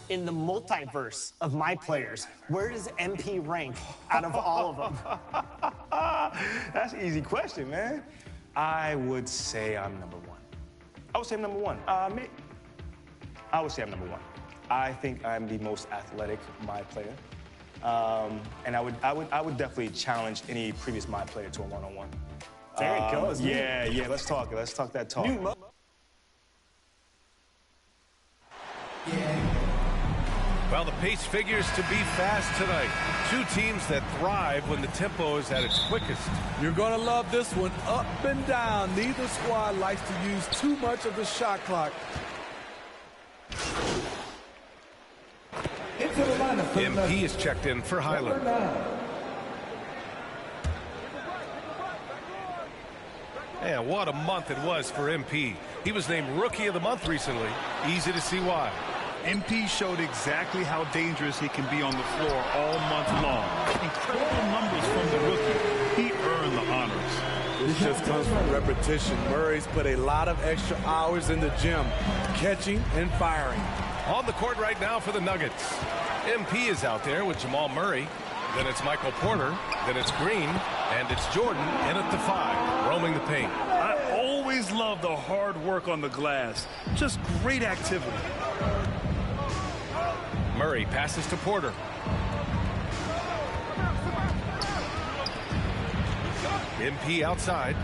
in the multiverse of my players, where does MP rank out of all of them? That's an easy question, man. I would say I'm number one. I would say I'm number one. I would say I'm number one. I think I'm the most athletic my player. And I would definitely challenge any previous my player to a one-on-one. There it goes. Yeah, let's talk that talk. Well, the pace figures to be fast tonight. Two teams that thrive when the tempo is at its quickest. You're going to love this one, up and down. Neither squad likes to use too much of the shot clock. MP is checked in for Highland. And what a month it was for MP. He was named Rookie of the Month recently. Easy to see why. MP showed exactly how dangerous he can be on the floor all month long. Incredible numbers from the rookie. He earned the honors. This just comes from repetition. Murray's put a lot of extra hours in the gym, catching and firing. On the court right now for the Nuggets. MP is out there with Jamal Murray. Then it's Michael Porter. Then it's Green. And it's Jordan in at the 5, roaming the paint. I always love the hard work on the glass. Just great activity. Murray passes to Porter. MP outside.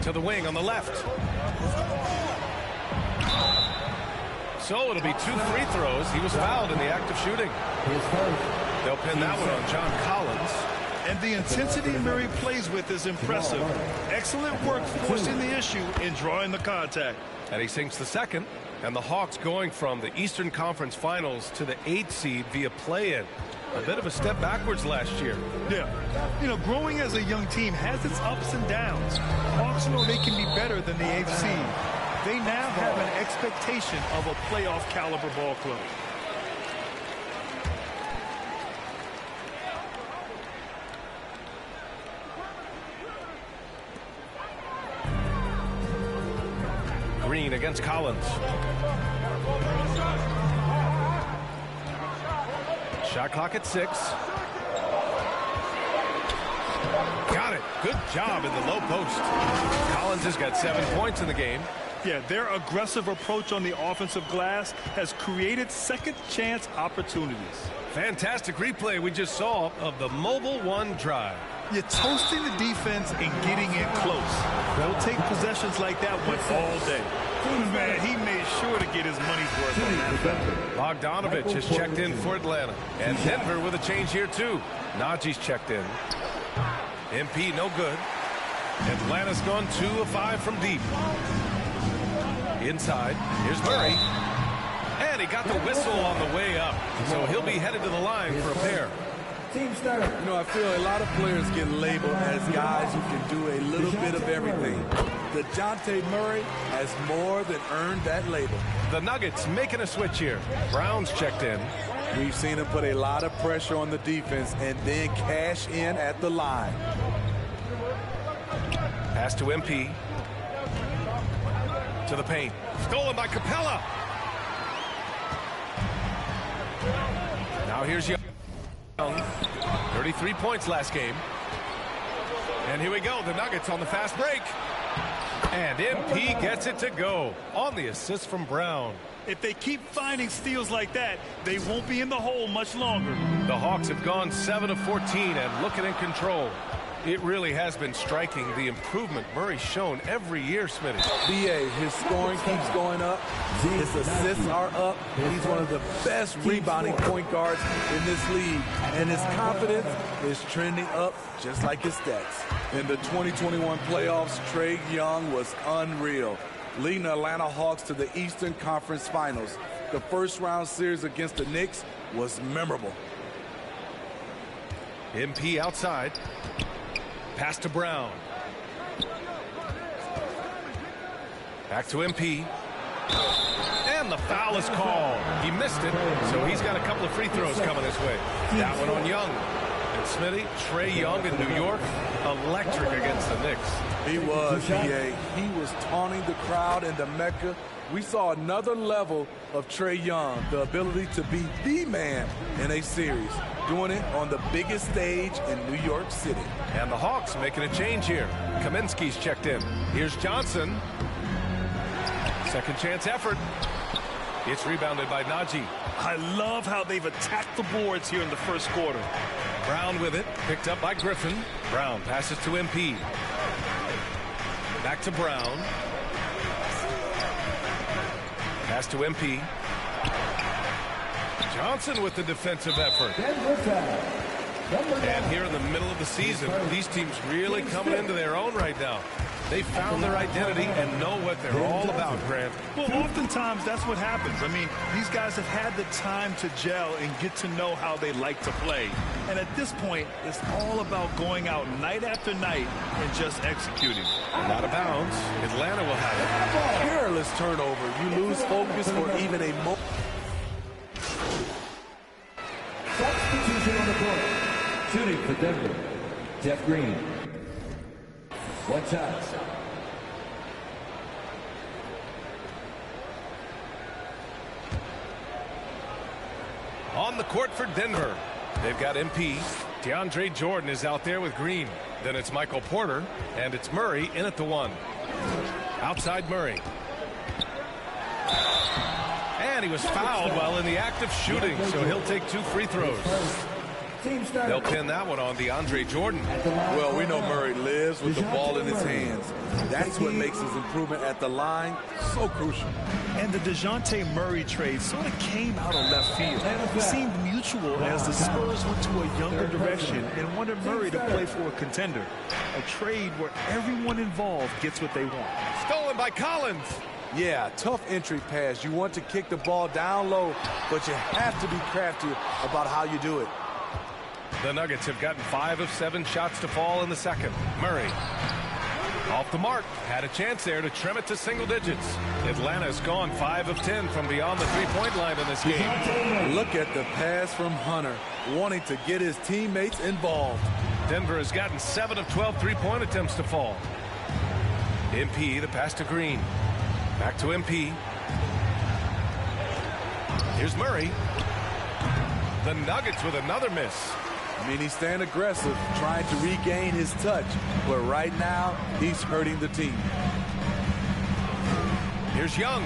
To the wing on the left. So it'll be 2 free throws. He was fouled in the act of shooting. They'll pin that one on John Collins. And the intensity Murray plays with is impressive. Excellent work forcing the issue and drawing the contact. And he sinks the second. And the Hawks going from the Eastern Conference Finals to the 8th seed via play-in. A bit of a step backwards last year. Yeah. You know, growing as a young team has its ups and downs. Hawks know they can be better than the 8th seed. They now have an expectation of a playoff caliber ball club. Green against Collins. Shot clock at 6. Got it. Good job in the low post. Collins has got 7 points in the game. Yeah, their aggressive approach on the offensive glass has created second chance opportunities. Fantastic replay we just saw of the Mobile One drive. You're toasting the defense and getting in close. They'll take possessions like that one all day. Man, he made sure to get his money's worth on that foul. Bogdanovich has checked in for Atlanta. And Denver with a change here, too. Najee's checked in. MP no good. Atlanta's gone 2 of 5 from deep. Inside, here's Murray. And he got the whistle on the way up. So he'll be headed to the line for a pair. Team start. You know, I feel a lot of players get labeled as guys who can do a little bit of everything. DeJounte Murray has more than earned that label. The Nuggets making a switch here. Brown's checked in. We've seen him put a lot of pressure on the defense and then cash in at the line. Pass to MP. To the paint. Stolen by Capella. Now here's Young. 33 points last game. And here we go. The Nuggets on the fast break. And MP gets it to go on the assist from Brown. If they keep finding steals like that, they won't be in the hole much longer. The Hawks have gone 7 of 14 and looking in control. It really has been striking the improvement Murray's shown every year, Smitty. BA, his scoring keeps going up. His assists are up. He's one of the best rebounding point guards in this league. And his confidence is trending up just like his stats. In the 2021 playoffs, Trae Young was unreal, leading the Atlanta Hawks to the Eastern Conference Finals. The first round series against the Knicks was memorable. MP outside. Pass to Brown. Back to MP. And the foul is called. He missed it, so he's got a couple of free throws coming his way. That one on Young. And Smitty, Trae Young in New York, electric against the Knicks. He was, B.A. He was taunting the crowd in the Mecca. We saw another level of Trae Young, the ability to be the man in a series, doing it on the biggest stage in New York City. And the Hawks making a change here. Kaminsky's checked in. Here's Johnson. Second chance effort. It's rebounded by Najee. I love how they've attacked the boards here in the first quarter. Brown with it, picked up by Griffin. Brown passes to MP. Back to Brown. Pass to MP. Johnson with the defensive effort. And here in the middle of the season, these teams really coming into their own right now. They found their identity and know what they're all about, Grant. Well, oftentimes that's what happens. I mean, these guys have had the time to gel and get to know how they like to play. And at this point, it's all about going out night after night and just executing. Out of bounds. Atlanta will have it. Careless turnover. You lose focus for even a moment. Substitution on the court. Shooting for Denver, Jeff Green. One shot. On the court for Denver. They've got MP. DeAndre Jordan is out there with Green. Then it's Michael Porter, and it's Murray in at the one. Outside Murray. And he was fouled while in the act of shooting, so he'll take 2 free throws. They'll pin that one on DeAndre Jordan. Well, we know Murray lives with the ball in his hands. That's what makes his improvement at the line so crucial. And the DeJounte Murray trade sort of came out of left field. It seemed mutual as the Spurs went to a younger direction and wanted Murray to play for a contender. A trade where everyone involved gets what they want. Stolen by Collins. Yeah, tough entry pass. You want to kick the ball down low, but you have to be crafty about how you do it. The Nuggets have gotten 5 of 7 shots to fall in the second. Murray off the mark. Had a chance there to trim it to single digits. Atlanta's gone 5 of 10 from beyond the three-point line in this game. Look at the pass from Hunter, wanting to get his teammates involved. Denver has gotten 7 of 12 three-point attempts to fall. MP, the pass to Green. Back to MP. Here's Murray. The Nuggets with another miss. I mean, he's staying aggressive, trying to regain his touch, but right now, he's hurting the team. Here's Young.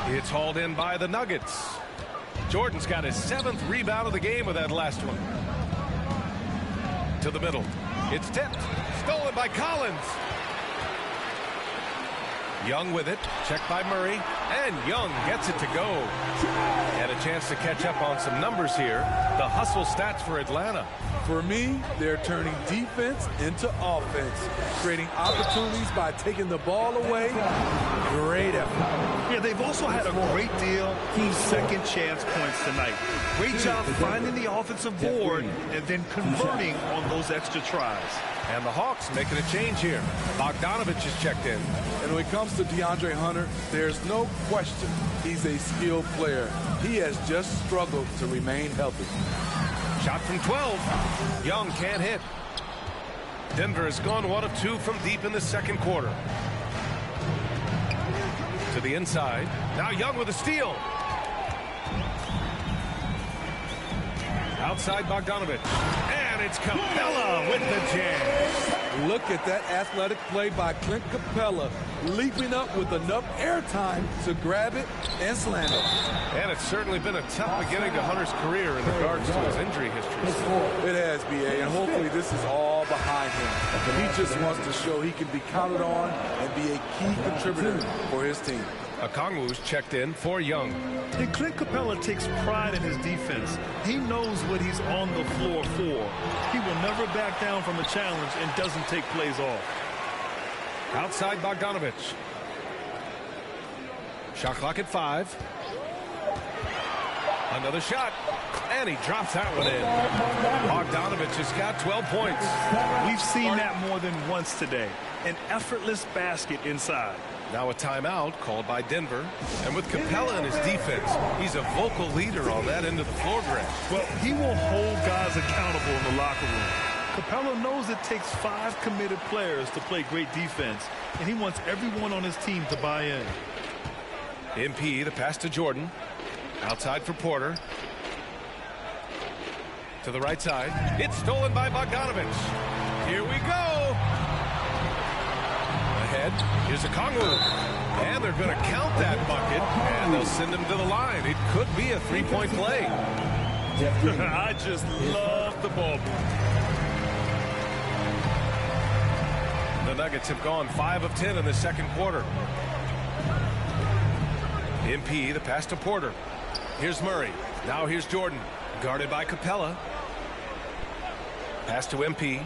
It's hauled in by the Nuggets. Jordan's got his 7th rebound of the game with that last one. To the middle. It's tipped. Stolen by Collins. Young with it. Checked by Murray. And Young gets it to go. And a chance to catch up on some numbers here. The hustle stats for Atlanta. For me, they're turning defense into offense, creating opportunities by taking the ball away. Great effort. Yeah, they've also had a great deal of second chance points tonight. Great job finding the offensive board and then converting on those extra tries. And the Hawks making a change here. Bogdanovich is checked in. And when it comes to DeAndre Hunter, there's no question he's a skilled player. He has just struggled to remain healthy. Shot from 12. Young can't hit. Denver has gone 1 of 2 from deep in the second quarter. To the inside. Now Young with a steal. Outside Bogdanovich. And it's Capella with the jam. Look at that athletic play by Clint Capella, leaping up with enough airtime to grab it and slam it. And it's certainly been a tough beginning to Hunter's career in regards to his injury history. It has, B.A., and hopefully this is all behind him. He just wants to show he can be counted on and be a key contributor for his team. Okongwu's checked in for Young. And Clint Capella takes pride in his defense. He knows what he's on the floor for. He will never back down from a challenge and doesn't take plays off. Outside Bogdanovich. Shot clock at 5. Another shot. And he drops that one in. Bogdanovich has got 12 points. We've seen that more than once today. An effortless basket inside. Now a timeout called by Denver. And with Capella in his defense, he's a vocal leader on that end of the floor, Greg. Well, he will hold guys accountable in the locker room. Capella knows it takes 5 committed players to play great defense, and he wants everyone on his team to buy in. MP, the pass to Jordan. Outside for Porter. To the right side. It's stolen by Bogdanovich. Here we go. Ahead. Here's a Kongu. And they're going to count that bucket, and they'll send him to the line. It could be a 3-point play. I just love the ball. The Nuggets have gone 5 of 10 in the second quarter. MP, the pass to Porter. Here's Murray. Now here's Jordan. Guarded by Capella. Pass to MP.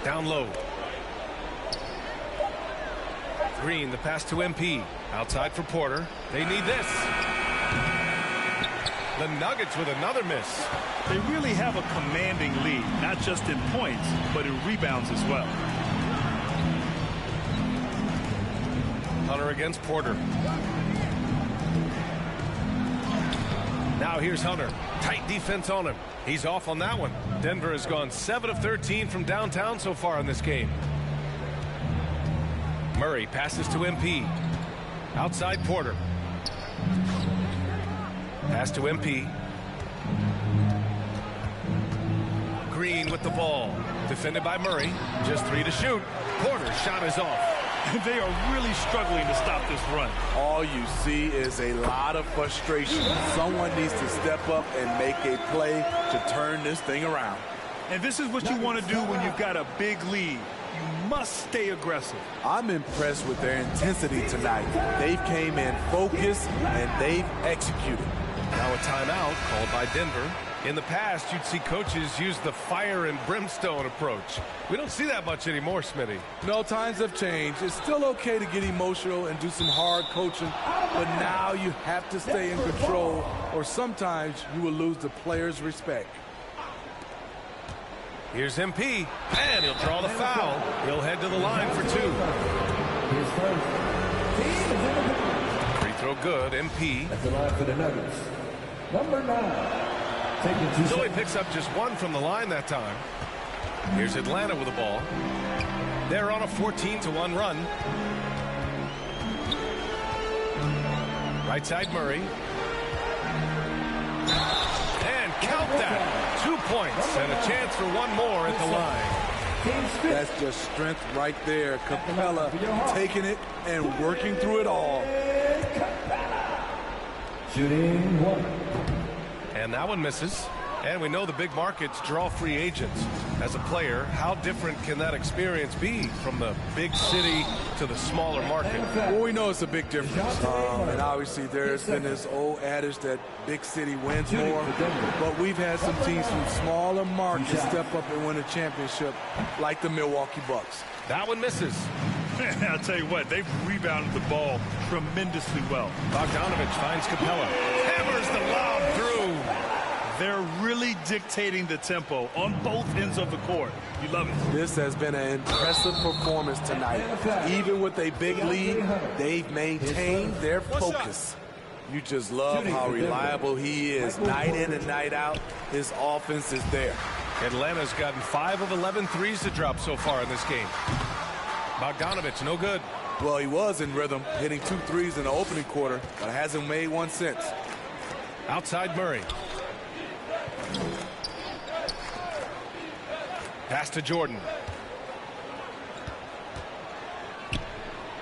Down low. Green, the pass to MP. Outside for Porter. They need this. The Nuggets with another miss. They really have a commanding lead, not just in points, but in rebounds as well. Hunter against Porter. Now here's Hunter. Tight defense on him. He's off on that one. Denver has gone 7 of 13 from downtown so far in this game. Murray passes to MP. Outside Porter. Pass to MP. Green with the ball. Defended by Murray. Just 3 to shoot. Porter's shot is off. They are really struggling to stop this run. All you see is a lot of frustration. Someone needs to step up and make a play to turn this thing around. And this is what you want to do when you've got a big lead. You must stay aggressive. I'm impressed with their intensity tonight. They've came in focused and they've executed. Now a timeout called by Denver. In the past, you'd see coaches use the fire and brimstone approach. We don't see that much anymore, Smitty. No, times have changed. It's still okay to get emotional and do some hard coaching, but now you have to stay in control, or sometimes you will lose the players' respect. Here's MP, and he'll draw the foul. He'll head to the line for 2. Free throw good, MP. At the line for the Nuggets, number 9. So he picks up just 1 from the line that time. Here's Atlanta with the ball. They're on a 14-1 run. Right side Murray. And count that. 2 points and a chance for 1 more at the line. That's just strength right there. Capella taking it and working through it all. Shooting 1. And that one misses. And we know the big markets draw free agents. As a player, how different can that experience be from the big city to the smaller market? Well, we know it's a big difference. And obviously there's been this old adage that big city wins more. But we've had some teams from smaller markets step up and win a championship, like the Milwaukee Bucks. That one misses. I'll tell you what, they've rebounded the ball tremendously well. Bogdanovich finds Capella. Hammers the lob through. They're really dictating the tempo on both ends of the court. You love it. This has been an impressive performance tonight. Even with a big lead, they've maintained their focus. You just love how reliable he is. Night in and night out, his offense is there. Atlanta's gotten 5 of 11 threes to drop so far in this game. Bogdanovich, no good. Well, he was in rhythm, hitting 2 threes in the opening quarter, but hasn't made one since. Outside Murray. Pass to Jordan.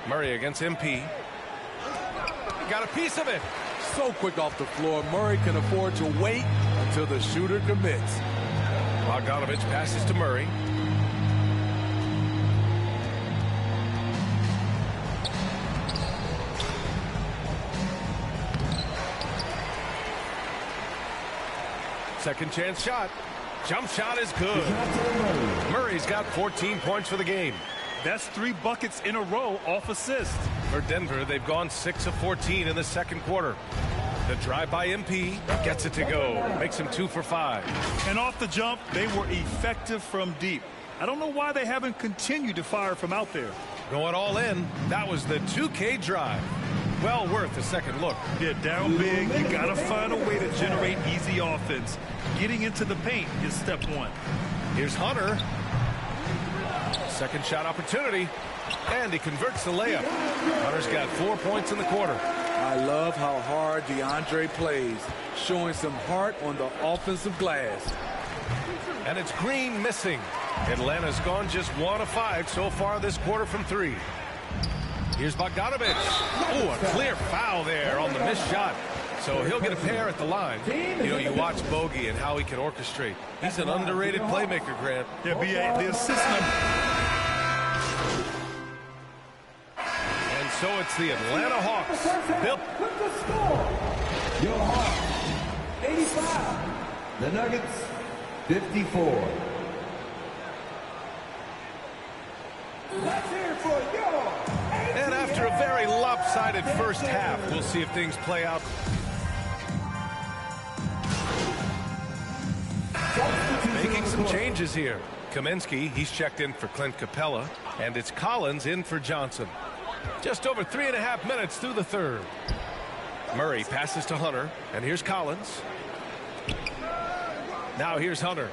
Murray against MP. Got a piece of it. So quick off the floor, Murray can afford to wait until the shooter commits. Bogdanovich passes to Murray. Second chance shot. Jump shot is good. Murray's got 14 points for the game. That's 3 buckets in a row off assist. For Denver, they've gone 6 of 14 in the second quarter. The drive by MP gets it to go. Makes him 2 for 5. And off the jump, they were effective from deep. I don't know why they haven't continued to fire from out there. Going all in. That was the 2K drive. Well worth a second look. Yeah, down big. You got to find a way to generate easy offense. Getting into the paint is step one. Here's Hunter. Second shot opportunity. And he converts the layup. Hunter's got 4 points in the quarter. I love how hard DeAndre plays, showing some heart on the offensive glass. And it's Green missing. Atlanta's gone just 1 of 5 so far this quarter from 3. Here's Bogdanovich. Oh, a clear foul there on the missed shot. So he'll get a pair at the line. You know, you watch Bogey and how he can orchestrate. He's an underrated playmaker, Grant. Yeah, B.A., the assist number. And so it's the Atlanta Hawks. Bill. With the score, your Hawks, 85. The Nuggets, 54. Let's hear it for your. And after a very lopsided first half, we'll see if things play out. Making some changes here. Kaminsky, he's checked in for Clint Capella, and it's Collins in for Johnson. Just over 3.5 minutes through the third. Murray passes to Hunter, and here's Collins. Now here's Hunter.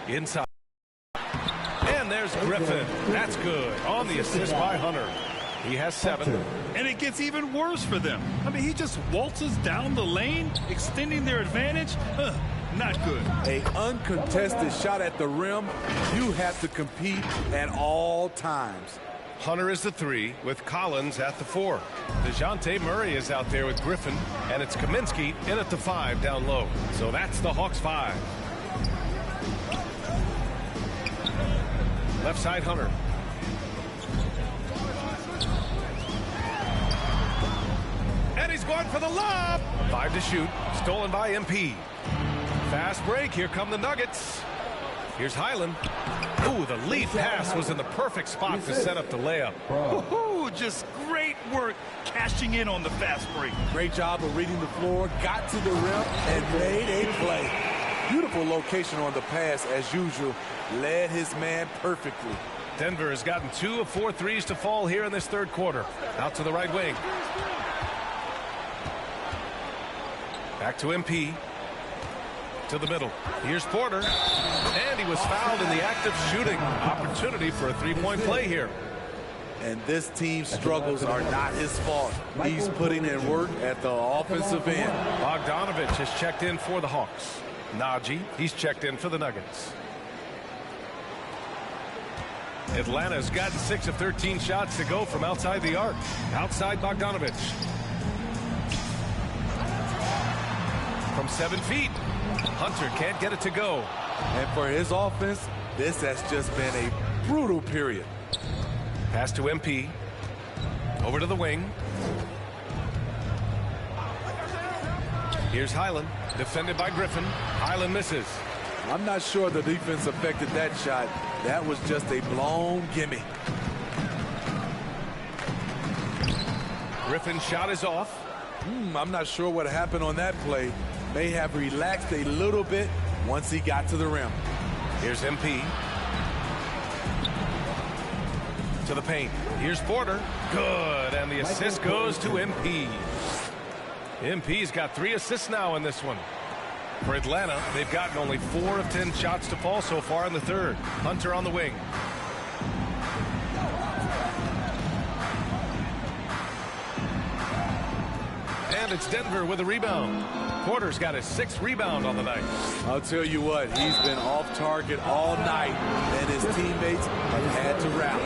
Inside. And there's Griffin. That's good. On the assist by Hunter. He has 7. And it gets even worse for them. I mean, he just waltzes down the lane, extending their advantage. Not good. A uncontested shot at the rim. You have to compete at all times. Hunter is the 3 with Collins at the 4. DeJounte Murray is out there with Griffin, and it's Kaminsky in at the 5 down low. So that's the Hawks 5. Left side Hunter. And he's going for the lob. 5 to shoot. Stolen by MP. Fast break. Here come the Nuggets. Here's Highland. Ooh, the lead pass was in the perfect spot to set up the layup. Ooh, just great work cashing in on the fast break. Great job of reading the floor, got to the rim, and made a play. Beautiful location on the pass, as usual. Led his man perfectly. Denver has gotten 2 of 4 threes to fall here in this third quarter. Out to the right wing. Back to MP. To the middle. Here's Porter. And he was fouled in the act of shooting. Opportunity for a 3-point play here. And this team's struggles are not his fault. He's putting in work at the offensive end. Bogdanovich has checked in for the Hawks. Najee, he's checked in for the Nuggets. Atlanta's gotten 6 of 13 shots to go from outside the arc. Outside Bogdanovich. From 7 feet. Hunter can't get it to go. And for his offense, this has just been a brutal period. Pass to MP. Over to the wing. Here's Highland. Defended by Griffin. Highland misses. I'm not sure the defense affected that shot. That was just a blown gimme. Griffin's shot is off. I'm not sure what happened on that play. May have relaxed a little bit once he got to the rim. Here's MP. To the paint. Here's Porter. Good. And the assist goes to MP. MP's got 3 assists now in this one. For Atlanta, they've gotten only 4 of 10 shots to fall so far in the third. Hunter on the wing. And it's Denver with a rebound. Porter's got his 6th rebound on the night. I'll tell you what, he's been off target all night, and his teammates have had to rally.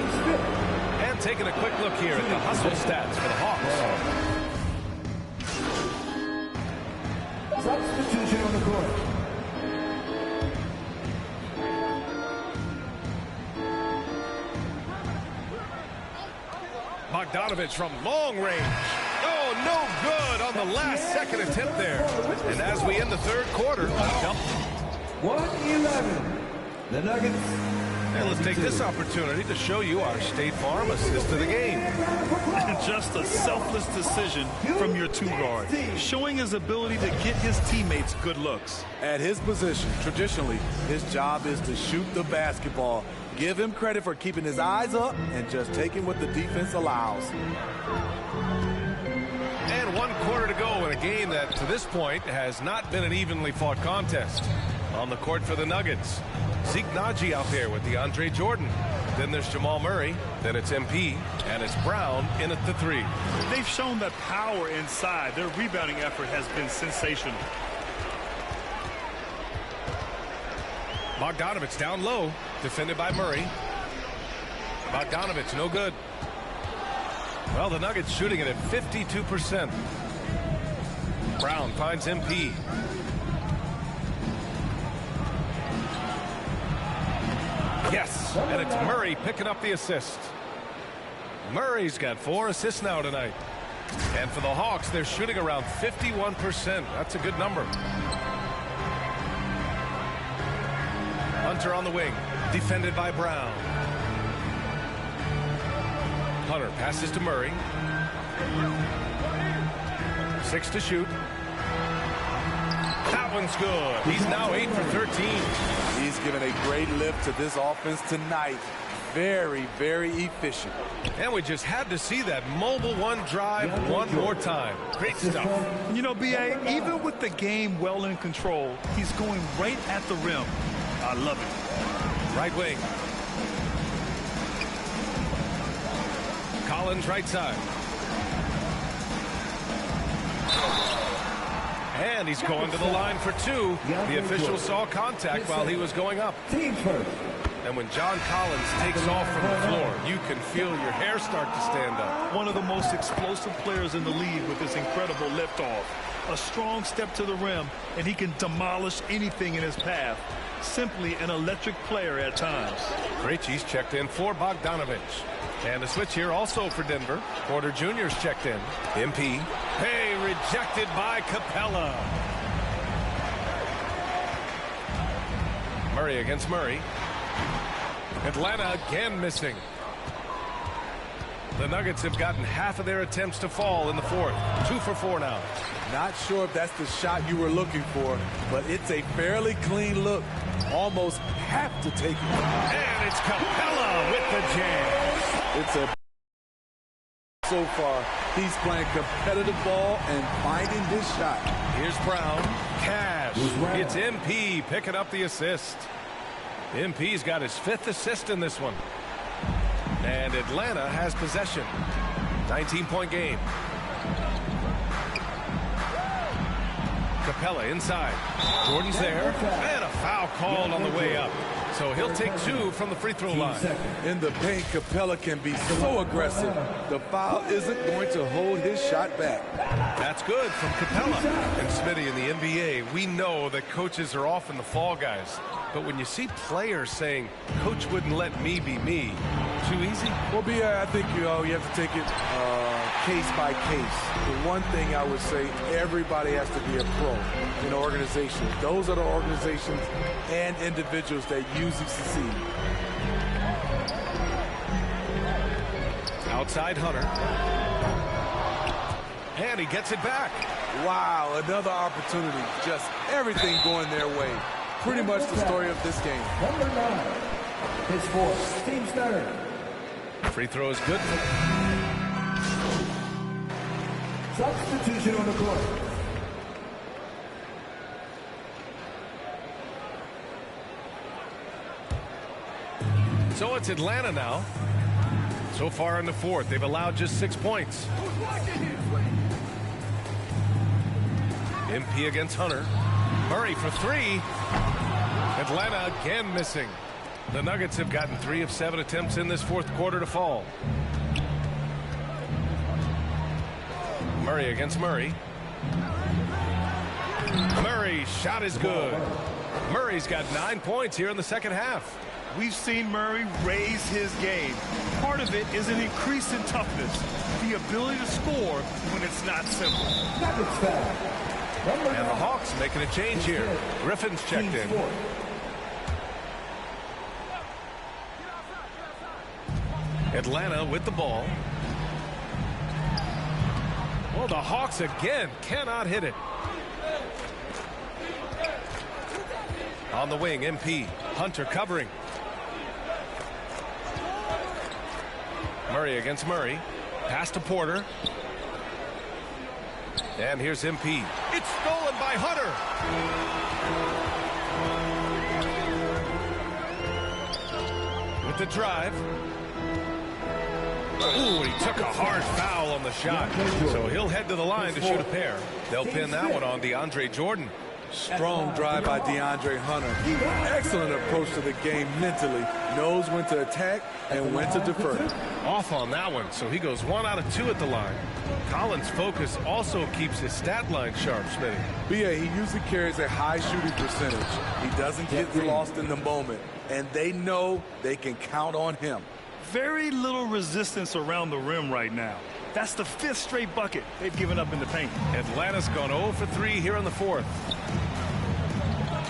And taking a quick look here at the hustle stats for the Hawks. Substitution on the court. Bogdanovich from long range. Oh, no good on the last second attempt there. And as we end the third quarter, 111. The Nuggets And let's take this opportunity to show you our State Farm assist of the game. Just a selfless decision from your two-guard, showing his ability to get his teammates good looks. At his position, traditionally, his job is to shoot the basketball. Give him credit for keeping his eyes up and just taking what the defense allows. And 1 quarter to go in a game that, to this point, has not been an evenly fought contest. On the court for the Nuggets, Zeke Naji out there with DeAndre Jordan. Then there's Jamal Murray. Then it's MP. And it's Brown in at the 3. They've shown that power inside. Their rebounding effort has been sensational. Bogdanovich down low, defended by Murray. Bogdanovich, no good. Well, the Nuggets shooting it at 52%. Brown finds MP. Yes, and it's Murray picking up the assist. Murray's got 4 assists now tonight. And for the Hawks, they're shooting around 51%. That's a good number. Hunter on the wing, defended by Brown. Hunter passes to Murray. 6 to shoot. That one's good. He's now 8 for 13. He's given a great lift to this offense tonight. Very, very efficient. And we just had to see that mobile one drive one more time. Great stuff. You know, B.A., even with the game well in control, he's going right at the rim. I love it. Right wing. Collins right side. And he's going to the line for 2. The official saw contact while he was going up. And when John Collins takes off from the floor, you can feel your hair start to stand up. One of the most explosive players in the league with this incredible liftoff. A strong step to the rim, and he can demolish anything in his path. Simply an electric player at times. Krejci's checked in for Bogdanovich. And a switch here also for Denver. Porter Jr.'s checked in. MP. Hey, rejected by Capella. Murray against Murray. Atlanta again missing. The Nuggets have gotten half of their attempts to fall in the 4th. 2 for 4 now. Not sure if that's the shot you were looking for, but it's a fairly clean look. Almost have to take it. And it's Capella with the jam. It's a so far. He's playing competitive ball and finding his shot. Here's Brown. Cash. It's MP picking up the assist. MP's got his 5th assist in this one. And Atlanta has possession. 19-point game. Capella inside. Jordan's there. And a foul called on the way up. So he'll take 2 from the free throw line. In the paint, Capella can be so aggressive. The foul isn't going to hold his shot back. That's good from Capella. And Smitty, in the NBA, we know that coaches are often the fall guys. But when you see players saying, "Coach wouldn't let me be me," too easy? Well, I think you have to take it case by case. The one thing I would say, everybody has to be a pro in an organization. Those are the organizations and individuals that usually succeed. Outside Hunter. And he gets it back. Wow, another opportunity. Just everything going their way. Pretty much the story of this game. Number 9, his 4th, team's 3rd. Free throw is good. Substitution on the court. So it's Atlanta now. So far in the 4th, they've allowed just 6 points. MP against Hunter. Murray for 3. Atlanta again missing. The Nuggets have gotten 3 of 7 attempts in this 4th quarter to fall. Murray against Murray. Murray's shot is good. Murray's got 9 points here in the 2nd half. We've seen Murray raise his game. Part of it is an increase in toughness, the ability to score when it's not simple. And the Hawks making a change here. Griffin's checked in. Atlanta with the ball. Well, the Hawks again cannot hit it. On the wing, MP. Hunter covering. Murray against Murray. Pass to Porter. And here's MP. It's stolen by Hunter. With the drive. Ooh, he took a hard foul on the shot. So he'll head to the line to shoot a pair. They'll pin that one on DeAndre Jordan. Strong drive by DeAndre Hunter. Excellent approach to the game mentally. Knows when to attack and when to defer. Off on that one, so he goes 1 out of 2 at the line. Collins' focus also keeps his stat line sharp, Smitty. BA, he usually carries a high shooting percentage. He doesn't get lost in the moment, and they know they can count on him. Very little resistance around the rim right now. That's the 5th straight bucket they've given up in the paint. Atlanta's gone 0 for 3 here in the 4th.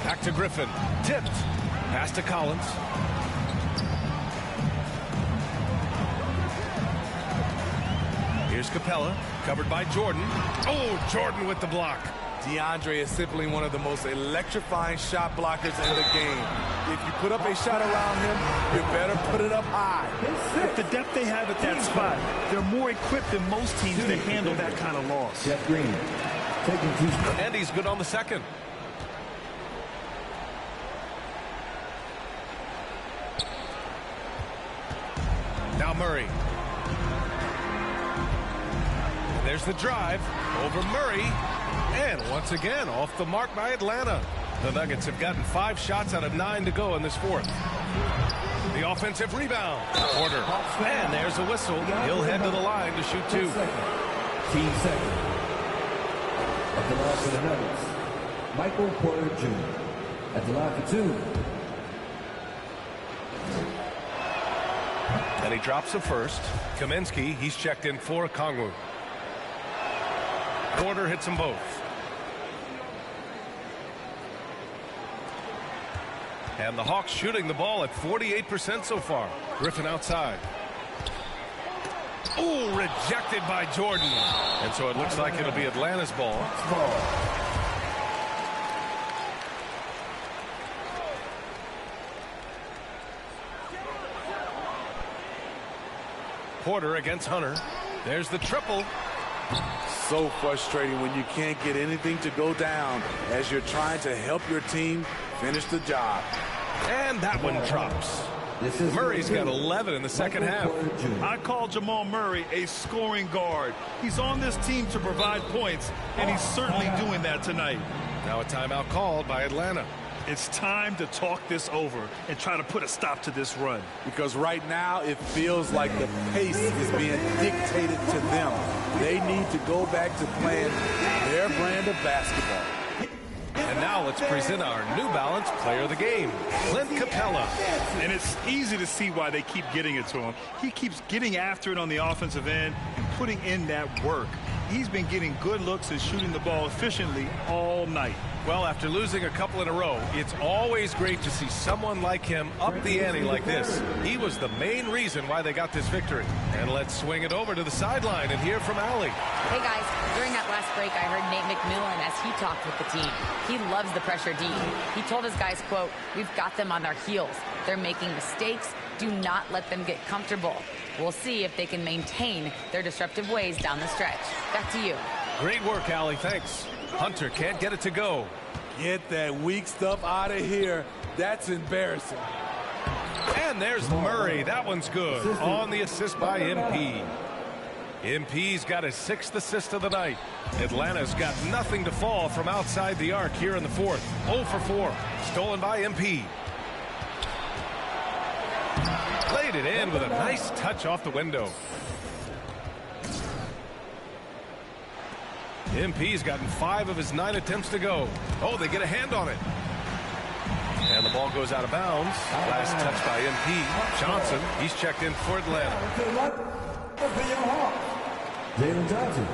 Back to Griffin. Tipped. Pass to Collins. Here's Capella. Covered by Jordan. Oh, Jordan with the block. DeAndre is simply one of the most electrifying shot blockers in the game. If you put up a shot around him, you better put it up high. With the depth they have at that spot, they're more equipped than most teams to handle that kind of loss. Jeff Green, taking 2 shots. And he's good on the second. Now Murray. And there's the drive over Murray. And once again, off the mark by Atlanta. The Nuggets have gotten 5 shots out of 9 to go in this 4th. The offensive rebound. Porter. And there's a whistle. He'll head to the line to shoot 2. Team second. At the line for the Nuggets, Michael Porter Jr. At the line for 2. And he drops the first. Kaminsky, he's checked in for Kongwu. Porter hits them both. And the Hawks shooting the ball at 48% so far. Griffin outside. Ooh, rejected by Jordan. And so it looks like it'll be Atlanta's ball. Porter against Hunter. There's the triple. So frustrating when you can't get anything to go down as you're trying to help your team finish the job. And that one drops. Murray's got 11 in the second half. I call Jamal Murray a scoring guard. He's on this team to provide points, and he's certainly doing that tonight. Now a timeout called by Atlanta. It's time to talk this over and try to put a stop to this run. Because right now it feels like the pace is being dictated to them. They need to go back to playing their brand of basketball. And now let's present our New Balance Player of the Game, Clint Capella. And it's easy to see why they keep getting it to him. He keeps getting after it on the offensive end and putting in that work. He's been getting good looks and shooting the ball efficiently all night. Well, after losing a couple in a row, it's always great to see someone like him up the ante like this. He was the main reason why they got this victory. And let's swing it over to the sideline and hear from Allie. Hey, guys. During that last break, I heard Nate McMillan as he talked with the team. He loves the pressure D. He told his guys, quote, "We've got them on their heels. They're making mistakes. Do not let them get comfortable. We'll see if they can maintain their disruptive ways down the stretch." Back to you. Great work, Allie. Thanks. Hunter can't get it to go. Get that weak stuff out of here. That's embarrassing. And there's Murray. That one's good. On the assist by MP. MP's got his 6th assist of the night. Atlanta's got nothing to fall from outside the arc here in the 4th. 0 for 4. Stolen by MP. Played it in with a nice touch off the window. MP's gotten 5 of his 9 attempts to go. Oh, they get a hand on it. And the ball goes out of bounds. Last touch by MP. Johnson, he's checked in for Atlanta. Jalen Johnson.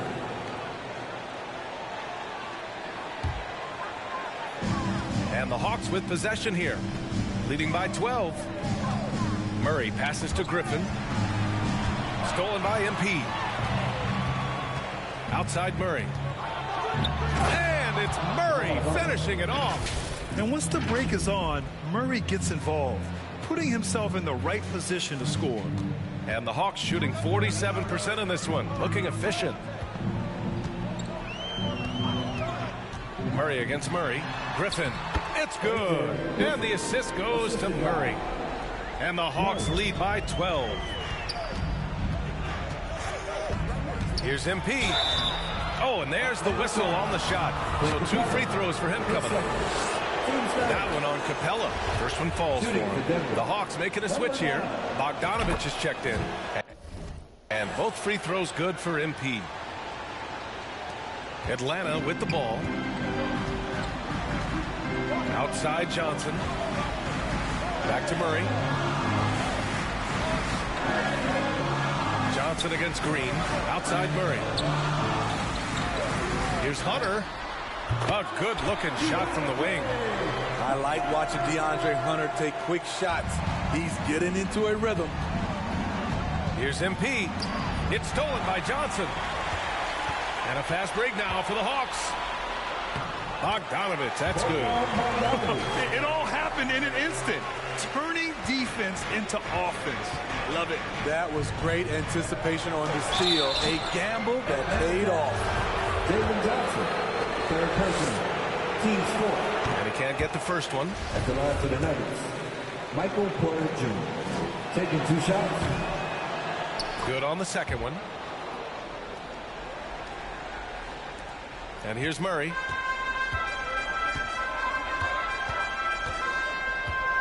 And the Hawks with possession here. Leading by 12. Murray passes to Griffin. Stolen by MP. Outside Murray. And it's Murray finishing it off. And once the break is on, Murray gets involved, putting himself in the right position to score. And the Hawks shooting 47% in this one, looking efficient. Murray against Murray. Griffin, it's good. And the assist goes to Murray. And the Hawks lead by 12. Here's MP. Oh, and there's the whistle on the shot. So 2 free throws for him coming up. That one on Capella. First one falls for him. The Hawks making a switch here. Bogdanovich is checked in. And both free throws good for MP. Atlanta with the ball. Outside Johnson. Back to Murray. Johnson against Green. Outside Murray. Here's Hunter. A good-looking shot from the wing. I like watching DeAndre Hunter take quick shots. He's getting into a rhythm. Here's MP. It's stolen by Johnson. And a fast break now for the Hawks. Bogdanovich, that's good. It all happened in an instant. Turning defense into offense. Love it. That was great anticipation on the steal. A gamble that paid off. Jalen Johnson, third person, team score. And he can't get the first one. At the line for the Nuggets, Michael Porter Jr. taking 2 shots. Good on the second one. And here's Murray.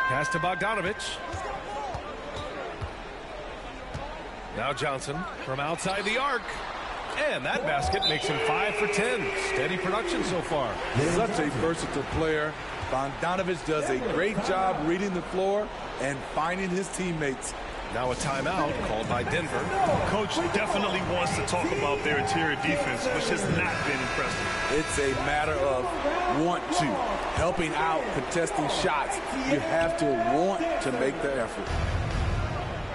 Pass to Bogdanovich. Now Johnson from outside the arc. And that basket makes him 5 for 10. Steady production so far. Such a versatile player. Bogdanovich does a great job reading the floor and finding his teammates. Now a timeout called by Denver. Coach definitely wants to talk about their interior defense, which has not been impressive. It's a matter of want to. Helping out, contesting shots. You have to want to make the effort.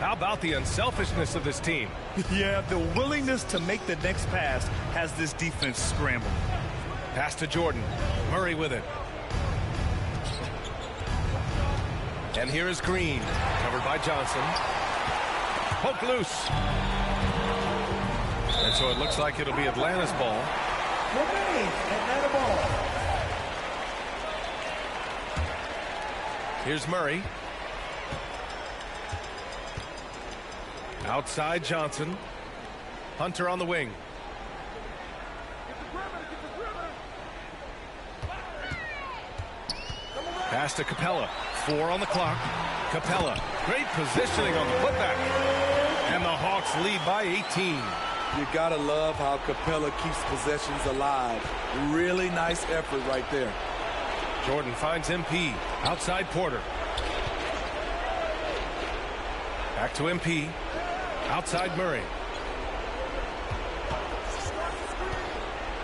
How about the unselfishness of this team? Yeah, the willingness to make the next pass has this defense scrambled. Pass to Jordan. Murray with it. And here is Green. Covered by Johnson. Poke loose. And so it looks like it'll be Atlanta's ball. Atlanta ball. Here's Murray. Outside Johnson. Hunter on the wing. Pass to Capella. 4 on the clock. Capella. Great positioning on the putback. And the Hawks lead by 18. You gotta love how Capella keeps possessions alive. Really nice effort right there. Jordan finds MP. Outside Porter. Back to MP. Outside Murray.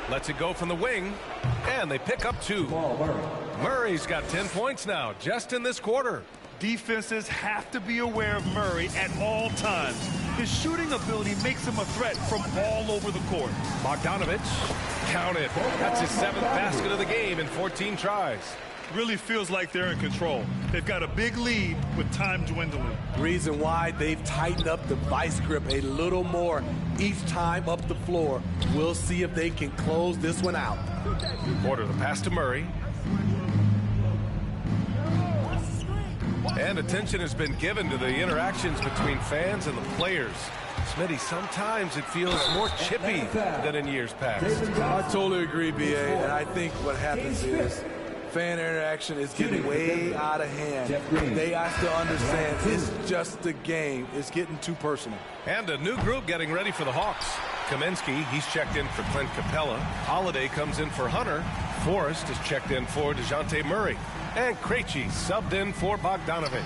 Lets it go from the wing. And they pick up 2. Murray's got 10 points now, just in this quarter. Defenses have to be aware of Murray at all times. His shooting ability makes him a threat from all over the court. Bogdanovich, count it. That's his 7th basket of the game in 14 tries. Really feels like they're in control. They've got a big lead with time dwindling. Reason why they've tightened up the vice grip a little more each time up the floor. We'll see if they can close this one out. Porter, the pass to Murray. And attention has been given to the interactions between fans and the players. Smitty, sometimes it feels more chippy than in years past. I totally agree, B.A., and I think what happens is fan interaction is getting way out of hand. They have to understand it's just a game. It's getting too personal. And a new group getting ready for the Hawks. Kaminsky, he's checked in for Clint Capella. Holiday comes in for Hunter. Forrest is checked in for DeJounte Murray. And Krejci subbed in for Bogdanovich.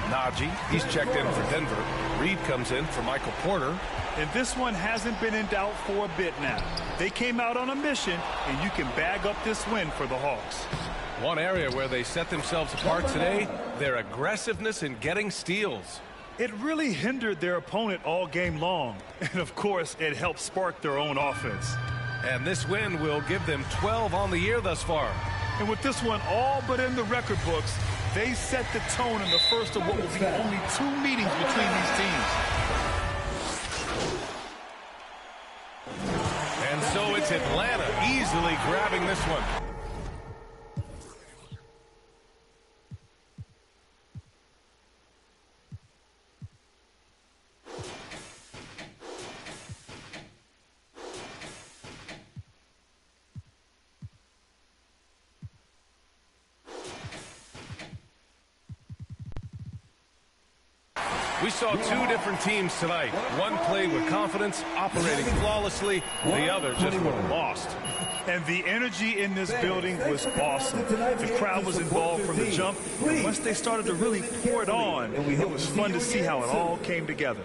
Najee, he's checked in for Denver. Reed comes in for Michael Porter. And this one hasn't been in doubt for a bit now. They came out on a mission, and you can bag up this win for the Hawks. One area where they set themselves apart today, their aggressiveness in getting steals. It really hindered their opponent all game long. And, of course, it helped spark their own offense. And this win will give them 12 on the year thus far. And with this one all but in the record books, they set the tone in the first of what will be only 2 meetings between these teams. And so it's Atlanta easily grabbing this one. We saw 2 different teams tonight. One played with confidence, operating flawlessly. The other just looked lost. And the energy in this building was awesome. The crowd was involved from the jump. And once they started to really pour it on, it was fun to see how it all came together.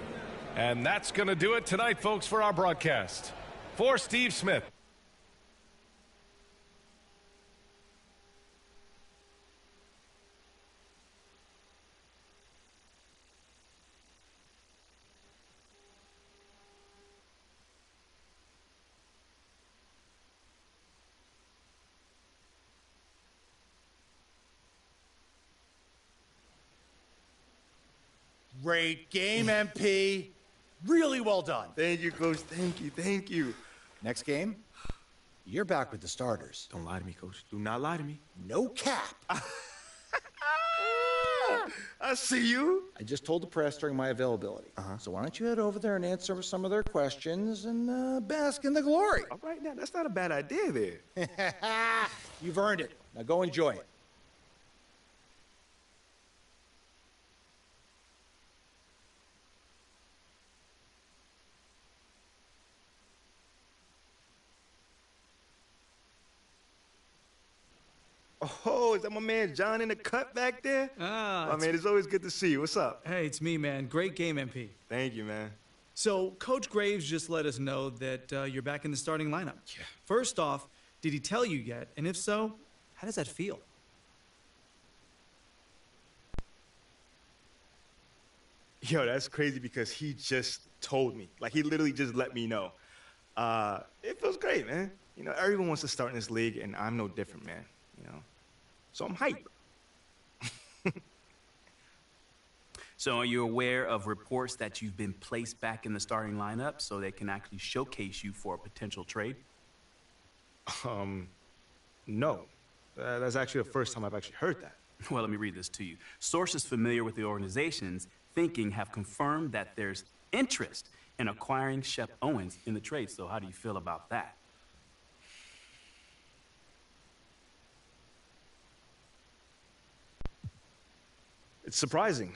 And that's going to do it tonight, folks, for our broadcast. For Steve Smith. Great game, MP. Really well done. Thank you, Coach. Thank you. Thank you. Next game, you're back with the starters. Don't lie to me, Coach. Do not lie to me. No cap. I see you. I just told the press during my availability. So why don't you head over there and answer some of their questions and bask in the glory. All right, now, that's not a bad idea there. You've earned it. Now go enjoy it. Oh, is that my man John in the cut back there? My man, it's always good to see you. What's up? Hey, it's me, man. Great game, MP. Thank you, man. So, Coach Graves just let us know that you're back in the starting lineup. Yeah. First off, did he tell you yet? And if so, how does that feel? Yo, that's crazy because he just told me. Like, he literally just let me know. It feels great, man. You know, everyone wants to start in this league, and I'm no different, man. You know? So I'm hyped. So are you aware of reports that you've been placed back in the starting lineup so they can actually showcase you for a potential trade? No. That's actually the first time I've actually heard that. Well, let me read this to you. Sources familiar with the organization's thinking have confirmed that there's interest in acquiring Shep Owens in the trade. So how do you feel about that? It's surprising.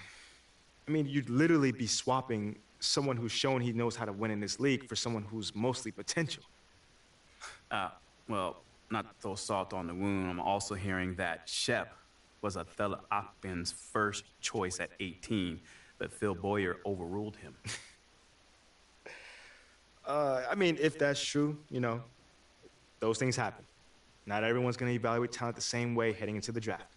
I mean, you'd literally be swapping someone who's shown he knows how to win in this league for someone who's mostly potential. Well, not to throw salt on the wound, I'm also hearing that Shep was Othello Akpin's first choice at 18, but Phil Boyer overruled him. I mean, if that's true, you know, those things happen. Not everyone's going to evaluate talent the same way heading into the draft.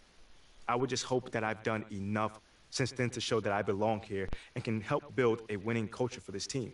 I would just hope that I've done enough since then to show that I belong here and can help build a winning culture for this team.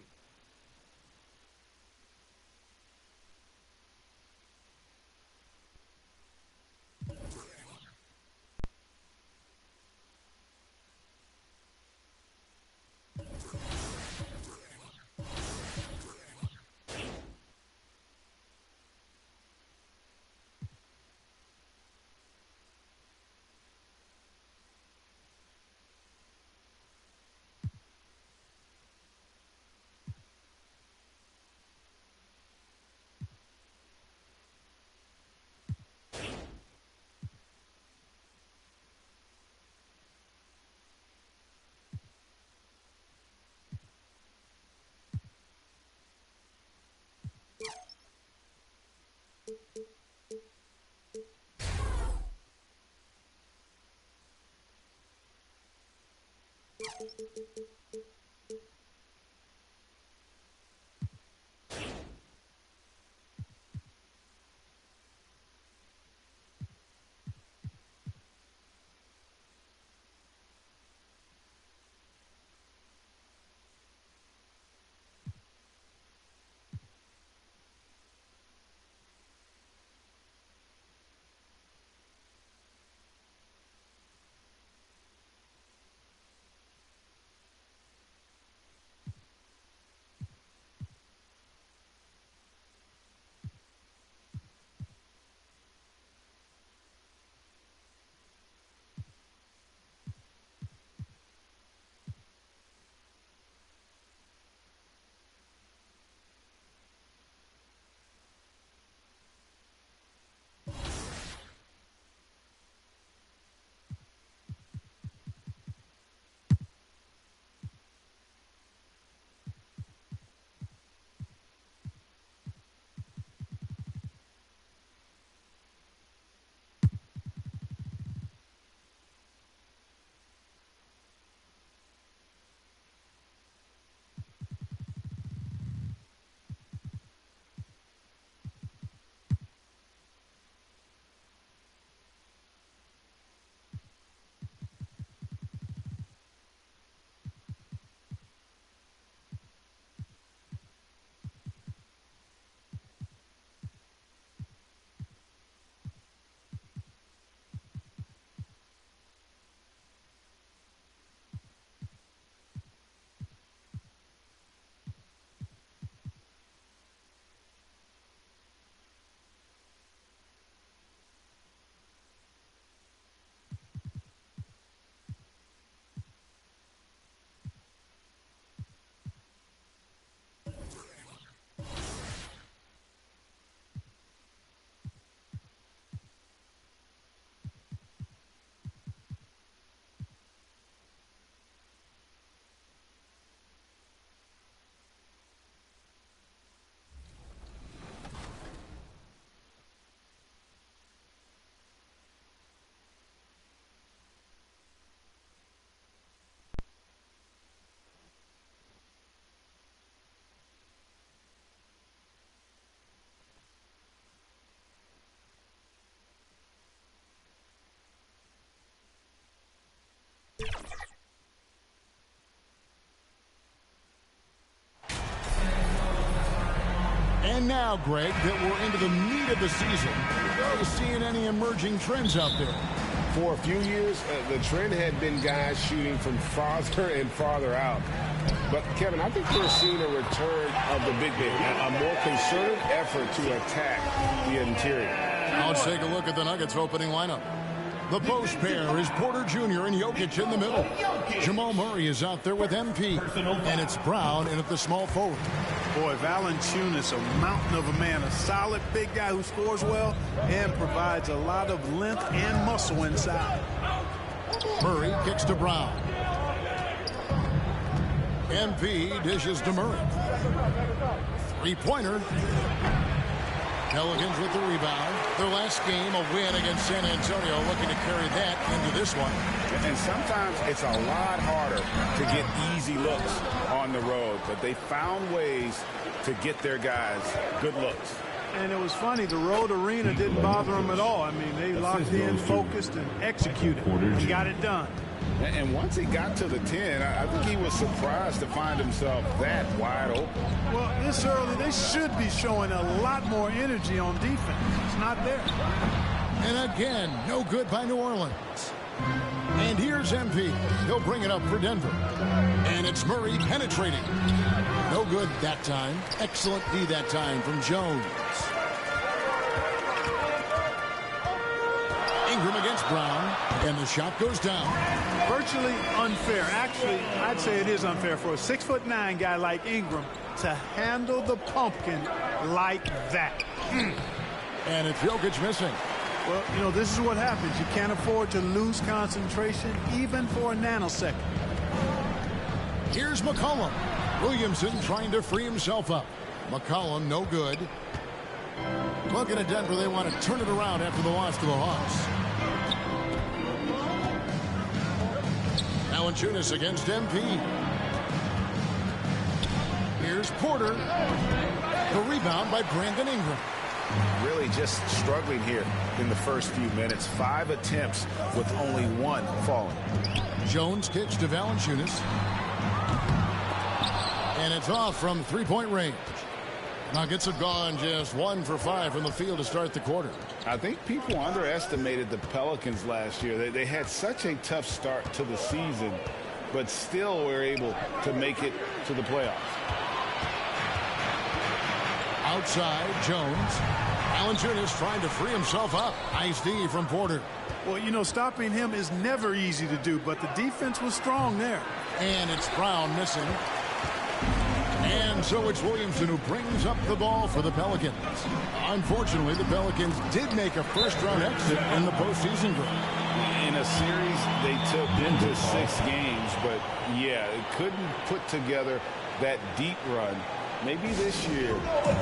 And now, Greg, that we're into the meat of the season, are you seeing any emerging trends out there? For a few years, the trend had been guys shooting from farther and farther out. But, Kevin, I think we're seeing a return of the big man, a more concerted effort to attack the interior. I'll take a look at the Nuggets' opening lineup. The post pair is Porter Jr. and Jokic in the middle. Jamal Murray is out there with MP. And it's Brown in at the small forward. Boy, Valanciunas, a mountain of a man, a solid big guy who scores well and provides a lot of length and muscle inside. Murray kicks to Brown. MP dishes to Murray. Three-pointer. Pelicans with the rebound. Their last game, a win against San Antonio, looking to carry that into this one. And sometimes it's a lot harder to get easy looks on the road, but they found ways to get their guys good looks. And it was funny, the road arena didn't bother them at all. I mean, they locked in, focused, and executed. And got it done. And once he got to the 10, I think he was surprised to find himself that wide open. Well, this early, they should be showing a lot more energy on defense. It's not there. And again, no good by New Orleans. And here's MP. He'll bring it up for Denver. And it's Murray penetrating. No good that time. Excellent D that time from Jones. Ingram against Brown, and the shot goes down. Virtually unfair. Actually, I'd say it is unfair for a 6'9" guy like Ingram to handle the pumpkin like that. And it's Jokic missing. Well, you know, this is what happens. You can't afford to lose concentration even for a nanosecond. Here's McCollum. Williamson trying to free himself up. McCollum, no good. Looking at Denver, they want to turn it around after the loss to the Hawks. Valanciunas against MP. Here's Porter. The rebound by Brandon Ingram. Really just struggling here in the first few minutes. 5 attempts with only 1 falling. Jones kicks to Valanciunas. And it's off from three-point range. Nuggets have gone just 1 for 5 from the field to start the quarter. I think people underestimated the Pelicans last year. They had such a tough start to the season, but still were able to make it to the playoffs. Outside, Jones. Valanciunas trying to free himself up. Nice D from Porter. Well, you know, stopping him is never easy to do, but the defense was strong there. And it's Brown missing. And so it's Williamson who brings up the ball for the Pelicans. Unfortunately, the Pelicans did make a first-round exit in the postseason group. In a series they took into 6 games, but yeah, it couldn't put together that deep run. Maybe this year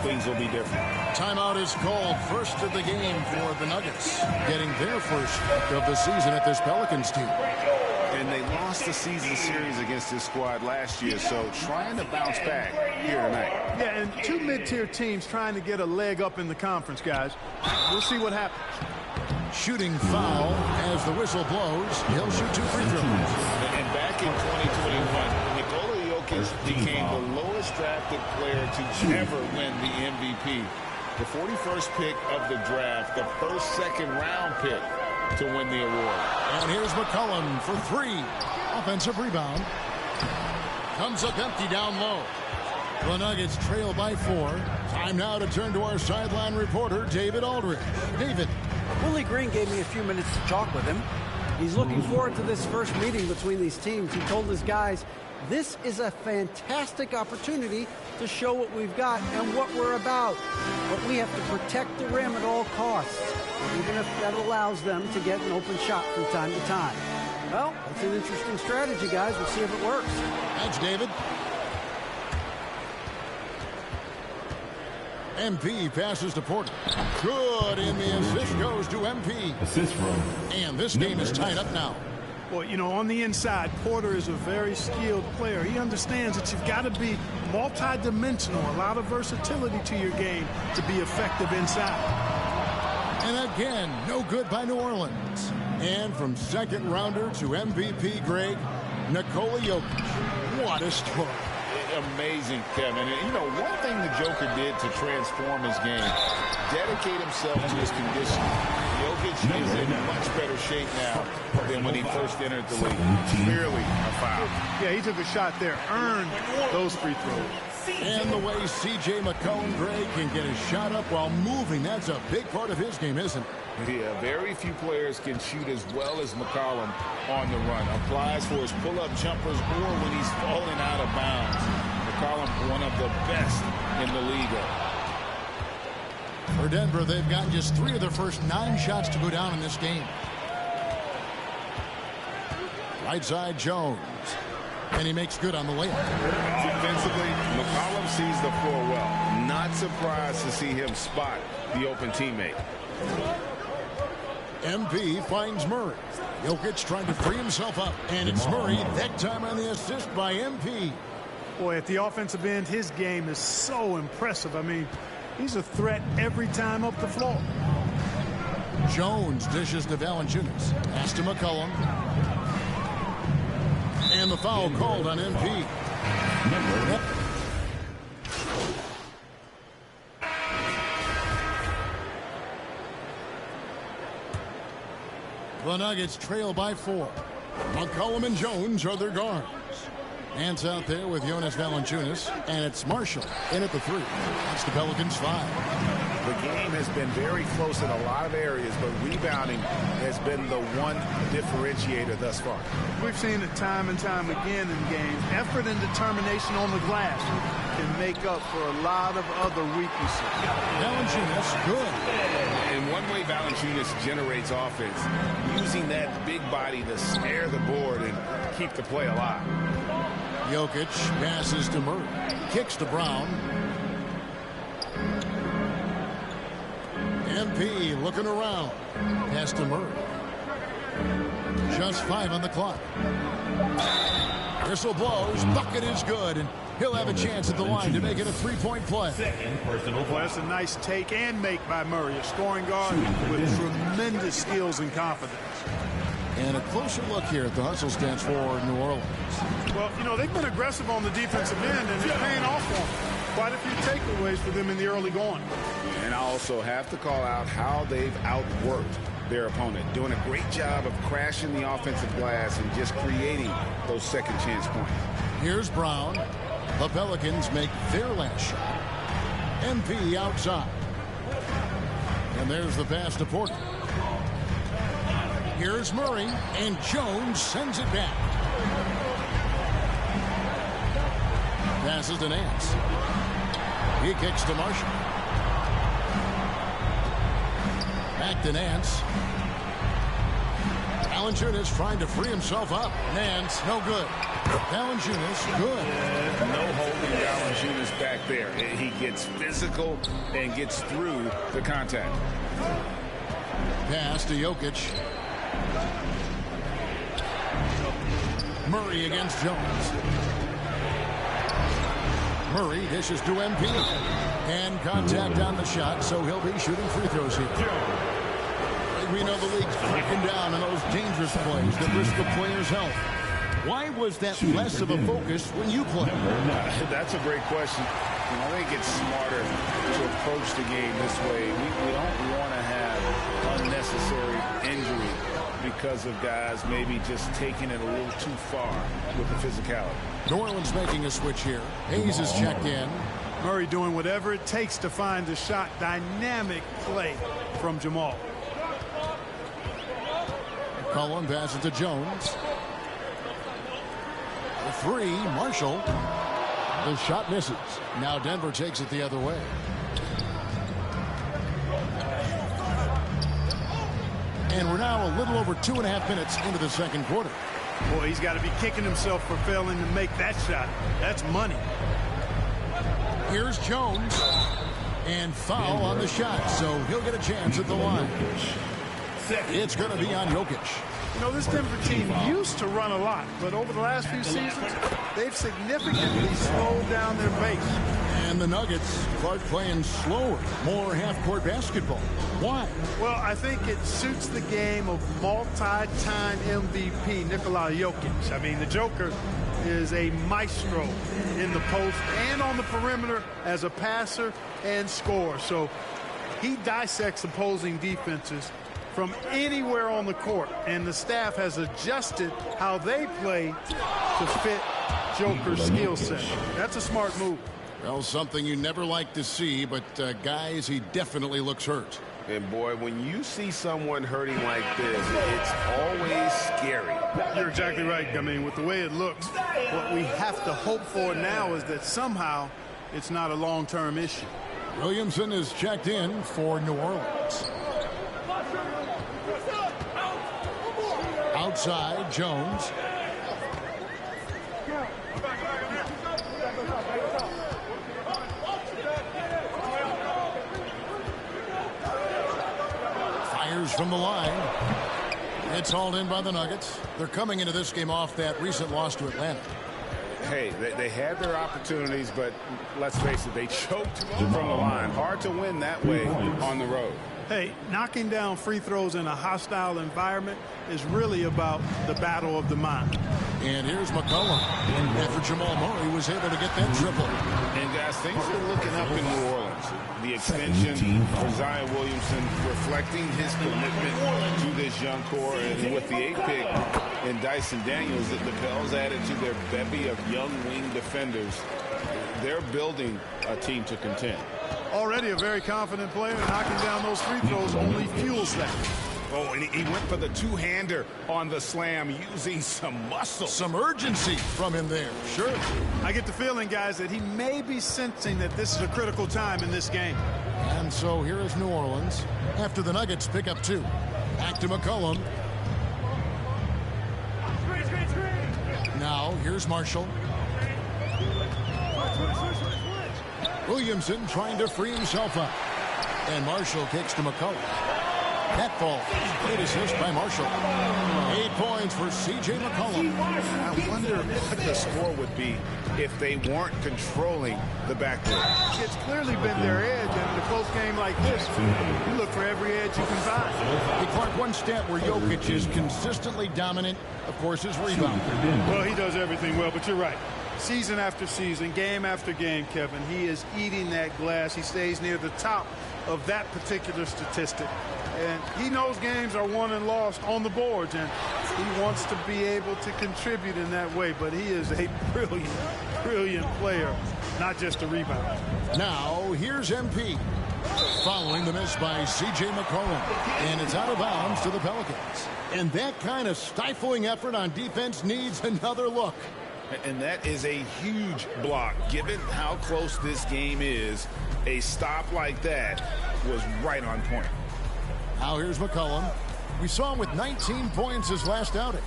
things will be different. Timeout is called. First of the game for the Nuggets, getting their first of the season at this Pelicans team. And they lost the season series against this squad last year, so trying to bounce back here tonight. Yeah, and 2 mid-tier teams trying to get a leg up in the conference, guys. We'll see what happens. Shooting foul as the whistle blows. He'll shoot 2 free throws. And back in 2021, Nikola Jokic became the lowest drafted player to ever win the MVP. The 41st pick of the draft, the first second-round pick to win the award. And here's McCollum for 3. Offensive rebound. Comes up empty down low. The Nuggets trail by 4. Time now to turn to our sideline reporter, David Aldridge. David. Willie Green gave me a few minutes to talk with him. He's looking forward to this first meeting between these teams. He told his guys, this is a fantastic opportunity to show what we've got and what we're about. But we have to protect the rim at all costs, even if that allows them to get an open shot from time to time. Well, it's an interesting strategy, guys. We'll see if it works. Thanks, David. MP passes to Porter. Good, and the assist goes to MP. Assist from. And this game is tied up now. Well, you know, on the inside, Porter is a very skilled player. He understands that you've got to be multi-dimensional, a lot of versatility to your game to be effective inside. And again, no good by New Orleans. And from second rounder to MVP, Greg, Nikola Jokic. What a story. Amazing, Kevin. And, you know, one thing the Joker did to transform his game, dedicate himself to his conditioning. Jokic is in much better shape now than when he first entered the league. Clearly a foul. Yeah, he took a shot there, earned those free throws. And the way C.J. McCollum, Greg, can get his shot up while moving, that's a big part of his game, isn't it? Yeah, very few players can shoot as well as McCollum on the run. Applies for his pull-up jumpers or when he's falling out of bounds. McCollum, one of the best in the league. For Denver, they've gotten just 3 of their first 9 shots to go down in this game. Right side, Jones. And he makes good on the layup. Defensively, McCollum sees the floor well. Not surprised to see him spot the open teammate. MP finds Murray. Jokic trying to free himself up. And it's Murray, that time on the assist by MP. Boy, at the offensive end, his game is so impressive. I mean, he's a threat every time up the floor. Jones dishes to Valanciunas. Pass to McCollum. And the foul called on MP. The Nuggets trail by 4. McCollum and Jones are their guards. Nance out there with Jonas Valanciunas, and it's Marshall in at the 3. That's the Pelicans 5. The game has been very close in a lot of areas, but rebounding has been the one differentiator thus far. We've seen it time and time again in games. Effort and determination on the glass can make up for a lot of other weaknesses. Valanciunas, good. And one way Valanciunas generates offense, using that big body to snare the board and keep the play alive. Jokic passes to Murray. Kicks to Brown. MP looking around. Pass to Murray. Just 5 on the clock. Whistle blows. Bucket is good. And he'll have a chance at the line to make it a 3-point play. Well, that's a nice take and make by Murray. A scoring guard with tremendous skills and confidence. And a closer look here at the hustle stats for New Orleans. Well, you know, they've been aggressive on the defensive end, and it's paying off for them. Quite a few takeaways for them in the early going. And I also have to call out how they've outworked their opponent, doing a great job of crashing the offensive glass and just creating those second chance points. Here's Brown. The Pelicans make their last shot. MP outside. And there's the pass to Porter. Here's Murray, and Jones sends it back. Passes to Nance. He kicks to Marshall. Back to Nance. Valanciunas trying to free himself up. Nance, no good. Valanciunas, good. No holding Valanciunas back there. He gets physical and gets through the contact. Pass to Jokic. Murray against Jones. Murray dishes to MP. And contact on the shot, so he'll be shooting free throws here. We know the league's cracking down on those dangerous plays that risk the player's health. Why was that less of a focus when you play? That's a great question. I think it's smarter to approach the game this way. We don't want to have unnecessary injury because of guys maybe just taking it a little too far with the physicality. New Orleans making a switch here. Hayes is checked in. Murray doing whatever it takes to find a shot. Dynamic play from Jamal. Cullen passes to Jones. The 3, Marshall. The shot misses. Now Denver takes it the other way. And we're now a little over 2.5 minutes into the second quarter. Boy, he's got to be kicking himself for failing to make that shot. That's money. Here's Jones. And foul on the shot, so he'll get a chance at the line. It's going to be on Jokic. You know, this Denver team used to run a lot, but over the last few seasons, they've significantly slowed down their pace. And the Nuggets, Clark playing slower, more half-court basketball. Why? Well, I think it suits the game of multi-time MVP Nikola Jokic. I mean, the Joker is a maestro in the post and on the perimeter as a passer and scorer. So he dissects opposing defenses from anywhere on the court, and the staff has adjusted how they play to fit Joker's skill set. That's a smart move. Well, something you never like to see, but guys, he definitely looks hurt. And boy, when you see someone hurting like this, it's always scary. You're exactly right. I mean, with the way it looks, what we have to hope for now is that somehow it's not a long-term issue. Williamson is checked in for New Orleans. Outside, Jones. Fires from the line. It's hauled in by the Nuggets. They're coming into this game off that recent loss to Atlanta. Hey, they had their opportunities, but let's face it, they choked from the line. Hard to win that way on the road. Hey, knocking down free throws in a hostile environment is really about the battle of the mind. And here's McCollum. After Jamal Murray was able to get that triple. And guys, things are looking up in New Orleans. The extension for Zion Williamson reflecting his commitment to this young core. And with the 8th pick in Dyson Daniels, the Pels added to their bevy of young wing defenders. They're building a team to contend. Already a very confident player, knocking down those free throws only fuels that. Oh, and he went for the two-hander on the slam, using some muscle. Some urgency from him there, sure. I get the feeling, guys, that he may be sensing that this is a critical time in this game. And so here is New Orleans after the Nuggets pick up 2. Back to McCollum. Now, here's Marshall. Williamson trying to free himself up. And Marshall kicks to McCollum. That ball. Great assist by Marshall. 8 points for C.J. McCollum. I wonder what the score would be if they weren't controlling the backcourt. It's clearly been their edge, and in a close game like this, you look for every edge you can find. Hey, Clark, one stat where Jokic is consistently dominant, of course, is rebound. Well, he does everything well, but you're right. Season after season, game after game, Kevin, he is eating that glass. He stays near the top of that particular statistic. And he knows games are won and lost on the boards, and he wants to be able to contribute in that way. But he is a brilliant, brilliant player, not just a rebounder. Now, here's MP. Following the miss by C.J. McCollum. And it's out of bounds to the Pelicans. And that kind of stifling effort on defense needs another look. And that is a huge block. Given how close this game is, a stop like that was right on point. Now here's McCollum. We saw him with 19 points his last outing.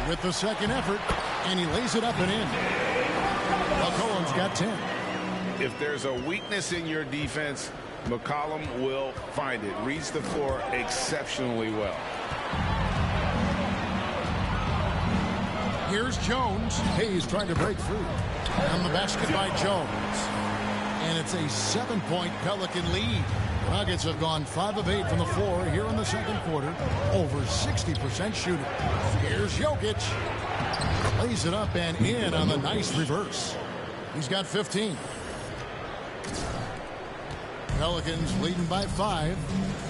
With the second effort, and he lays it up and in. McCollum's got 10. If there's a weakness in your defense, McCollum will find it. Reads the floor exceptionally well. Here's Jones. Hayes trying to break through. On the basket by Jones. And it's a 7-point Pelican lead. The Nuggets have gone 5 of 8 from the floor here in the second quarter. Over 60% shooting. Here's Jokic. Lays it up and in on the nice reverse. He's got 15. Pelicans leading by 5.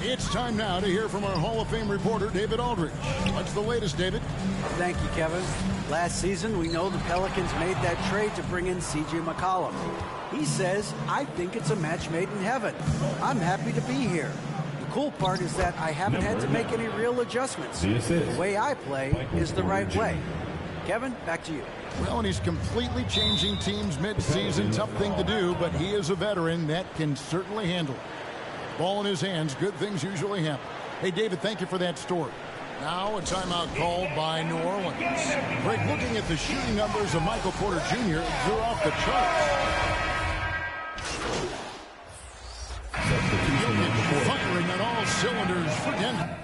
It's time now to hear from our Hall of Fame reporter, David Aldridge. What's the latest, David? Thank you, Kevin. Last season, we know the Pelicans made that trade to bring in C.J. McCollum. He says, I think it's a match made in heaven. I'm happy to be here. The cool part is that I haven't had to make any real adjustments. The way I play is the right way. Kevin, back to you. Well, and he's completely changing teams mid-season. Tough thing to do, but he is a veteran that can certainly handle it. Ball in his hands. Good things usually happen. Hey, David, thank you for that story. Now a timeout called by New Orleans. Greg, looking at the shooting numbers of Michael Porter Jr., they're off the charts. Firing on all cylinders for Denver.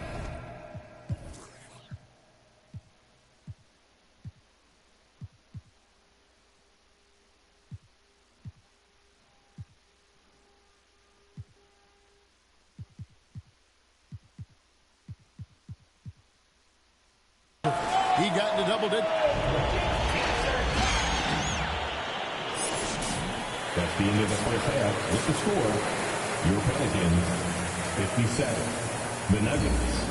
He got into double digits. That's the end of the first half. With the score, your Pelicans 57, the Nuggets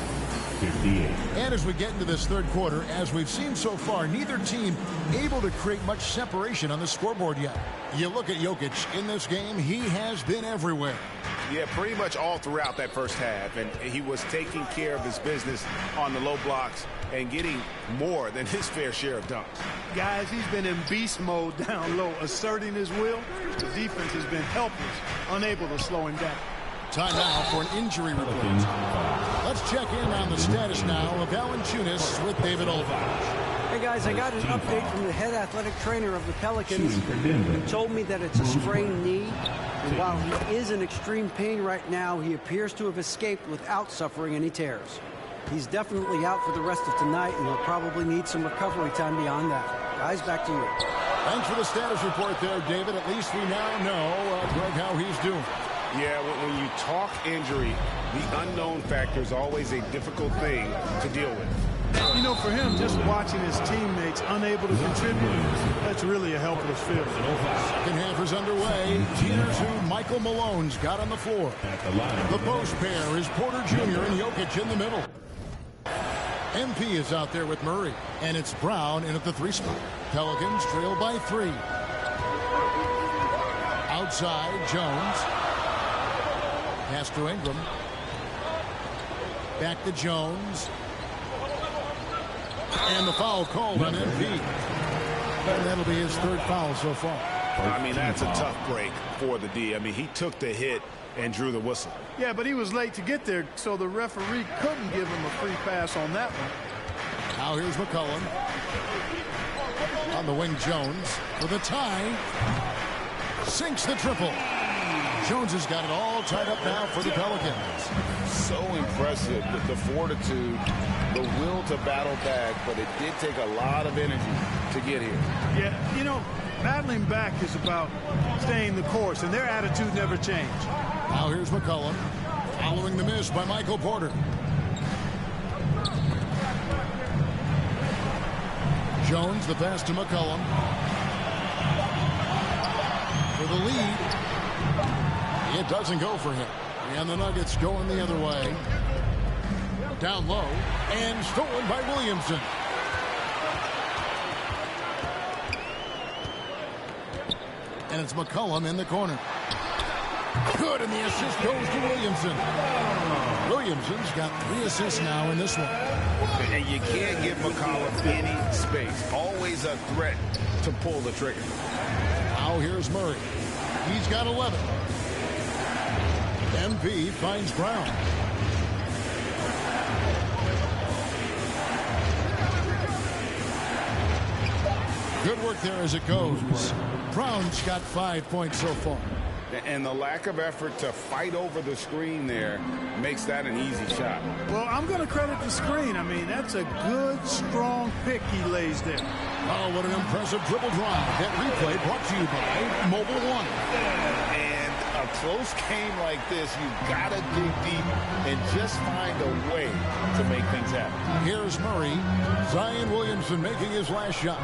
58. And as we get into this third quarter, as we've seen so far, neither team able to create much separation on the scoreboard yet. You look at Jokic in this game, he has been everywhere. Yeah, pretty much all throughout that first half, and he was taking care of his business on the low blocks and getting more than his fair share of dunks. Guys, he's been in beast mode down low, asserting his will. The defense has been helpless, unable to slow him down. Time now for an injury report. Let's check in on the status now of Valanciunas with David Olbach. Hey guys, I got an update from the head athletic trainer of the Pelicans. He told me that it's a sprained knee, and while he is in extreme pain right now, he appears to have escaped without suffering any tears. He's definitely out for the rest of tonight, and he'll probably need some recovery time beyond that. Guys, back to you. Thanks for the status report there, David. At least we now know, Greg, how he's doing. Yeah, when you talk injury, the unknown factor is always a difficult thing to deal with. You know, for him, just watching his teammates unable to contribute, that's really a helpless feeling. Second half is underway. Here's who Michael Malone's got on the floor. The post pair is Porter Jr. and Jokic in the middle. MP is out there with Murray, and it's Brown in at the 3 spot. Pelicans trail by 3. Outside, Jones. Pass to Ingram. Back to Jones. And the foul called on MP. And that'll be his 3rd foul so far. I mean, that's a tough break for the D. I mean, he took the hit and drew the whistle. Yeah, but he was late to get there, so the referee couldn't give him a free pass on that one. Now here's McCollum. On the wing, Jones with a tie. Sinks the triple. Jones has got it all tied up now for the Pelicans. So impressive with the fortitude, the will to battle back, but it did take a lot of energy to get here. Yeah, you know, battling back is about staying the course, and their attitude never changed. Now here's McCollum, following the miss by Michael Porter. Jones, the pass to McCollum. For the lead. It doesn't go for him. And the Nuggets going the other way. Down low. And stolen by Williamson. And it's McCollum in the corner. Good, and the assist goes to Williamson. Williamson's got 3 assists now in this one. And you can't give McCollum any space. Always a threat to pull the trigger. Now here's Murray. He's got 11. MP finds Brown. Good work there as it goes. Brown's got 5 points so far. And the lack of effort to fight over the screen there makes that an easy shot. Well, I'm going to credit the screen. I mean, that's a good, strong pick he lays there. Oh, what an impressive dribble drive. That replay brought to you by Mobile One. And a close game like this, you've got to dig deep and just find a way to make things happen. Here's Murray. Zion Williamson making his last shot.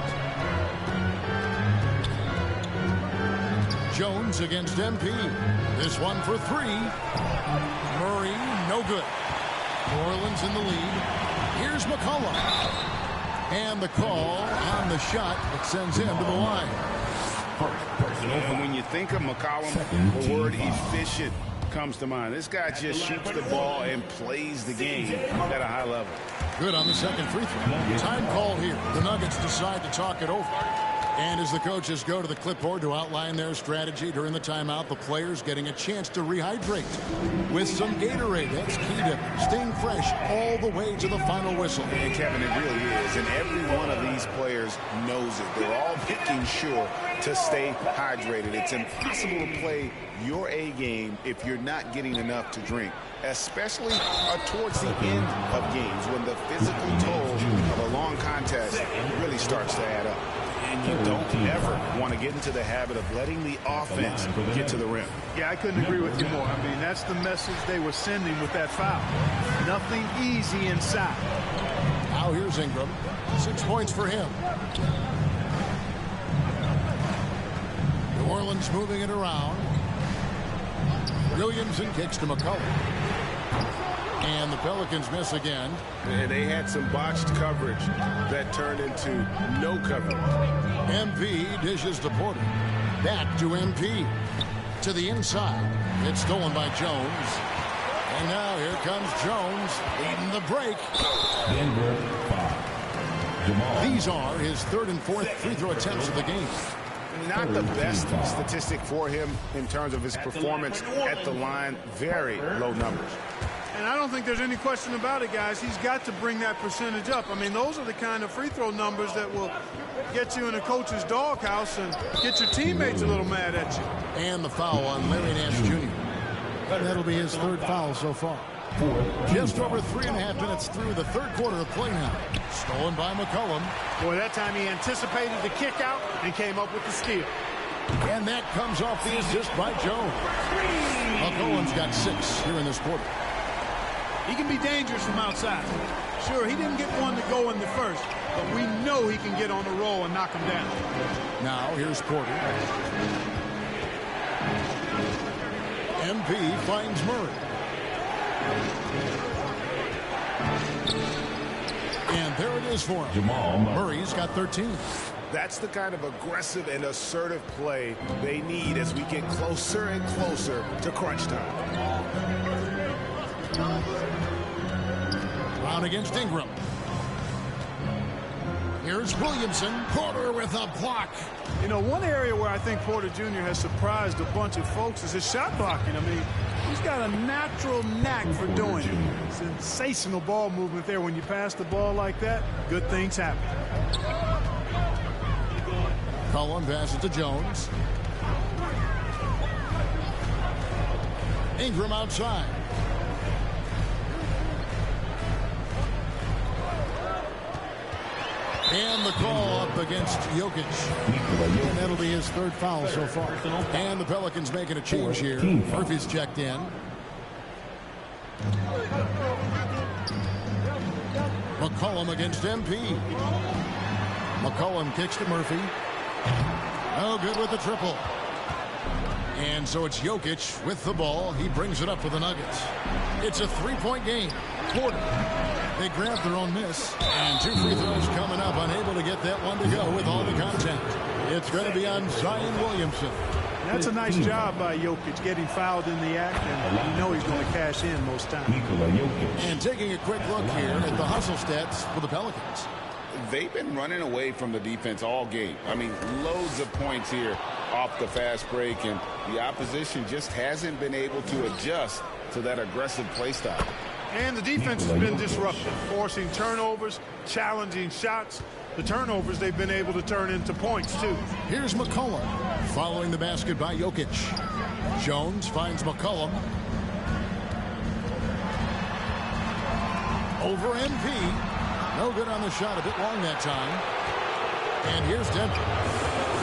Jones against MP. This one for 3. Murray, no good. New Orleans in the lead. Here's McCollum. And the call on the shot that sends him to the line. And when you think of McCollum, the word efficient comes to mind. This guy just shoots the ball and plays the game at a high level. Good on the second free throw. Time call here. The Nuggets decide to talk it over. And as the coaches go to the clipboard to outline their strategy during the timeout, the players getting a chance to rehydrate with some Gatorade. That's key to staying fresh all the way to the final whistle. And Kevin, it really is. And every one of these players knows it. They're all making sure to stay hydrated. It's impossible to play your A game if you're not getting enough to drink, especially towards the end of games when the physical toll of a long contest really starts to add up. And you don't ever want to get into the habit of letting the offense get to the rim. Yeah, I couldn't agree with you more. I mean, that's the message they were sending with that foul. Nothing easy inside. Now here's Ingram. 6 points for him. New Orleans moving it around. Williamson kicks to McCullough. And the Pelicans miss again. And they had some botched coverage that turned into no coverage. MP dishes to Porter. Back to MP. To the inside. It's stolen by Jones. And now here comes Jones leading the break. Denver 5. Jamal. These are his third and fourth free throw attempts of the game. Not the best statistic for him in terms of his performance at the line. Very low numbers. And I don't think there's any question about it, guys. He's got to bring that percentage up. I mean, those are the kind of free throw numbers that will get you in a coach's doghouse and get your teammates a little mad at you. And the foul on Larry Nance Jr. That'll be his third foul so far. Just over 3.5 minutes through the third quarter of play now. Stolen by McCollum. Boy, that time he anticipated the kick out and came up with the steal. And that comes off the assist by Jones. McCollum's got 6 here in this quarter. He can be dangerous from outside. Sure, he didn't get one to go in the first, but we know he can get on the roll and knock him down. Now here's Porter. MP finds Murray. And there it is for him. Jamal Murray's got 13. That's the kind of aggressive and assertive play they need as we get closer and closer to crunch time. Brown against Ingram. Here's Williamson. Porter with a block. You know, one area where I think Porter Jr. has surprised a bunch of folks is his shot blocking. I mean, he's got a natural knack for doing it. Sensational ball movement there. When you pass the ball like that, good things happen. Cullen passes to Jones. Ingram outside. And the call up against Jokic. And that'll be his third foul so far. And the Pelicans making a change here. Murphy's checked in. McCollum against MP. McCollum kicks to Murphy. No good with the triple. And so it's Jokic with the ball. He brings it up for the Nuggets. It's a 3-point game. Porter. They grab their own miss. And 2 free throws coming up. Unable to get that one to go with all the contact. It's going to be on Zion Williamson. That's a nice job by Jokic getting fouled in the act. And you know he's going to cash in most times. And taking a quick look here at the hustle stats for the Pelicans. They've been running away from the defense all game. I mean, loads of points here off the fast break, and the opposition just hasn't been able to adjust to that aggressive play style. And the defense has been disruptive, forcing turnovers, challenging shots. The turnovers they've been able to turn into points, too. Here's McCollum following the basket by Jokic. Jones finds McCollum. Over MP. No good on the shot, a bit long that time. And here's Denver.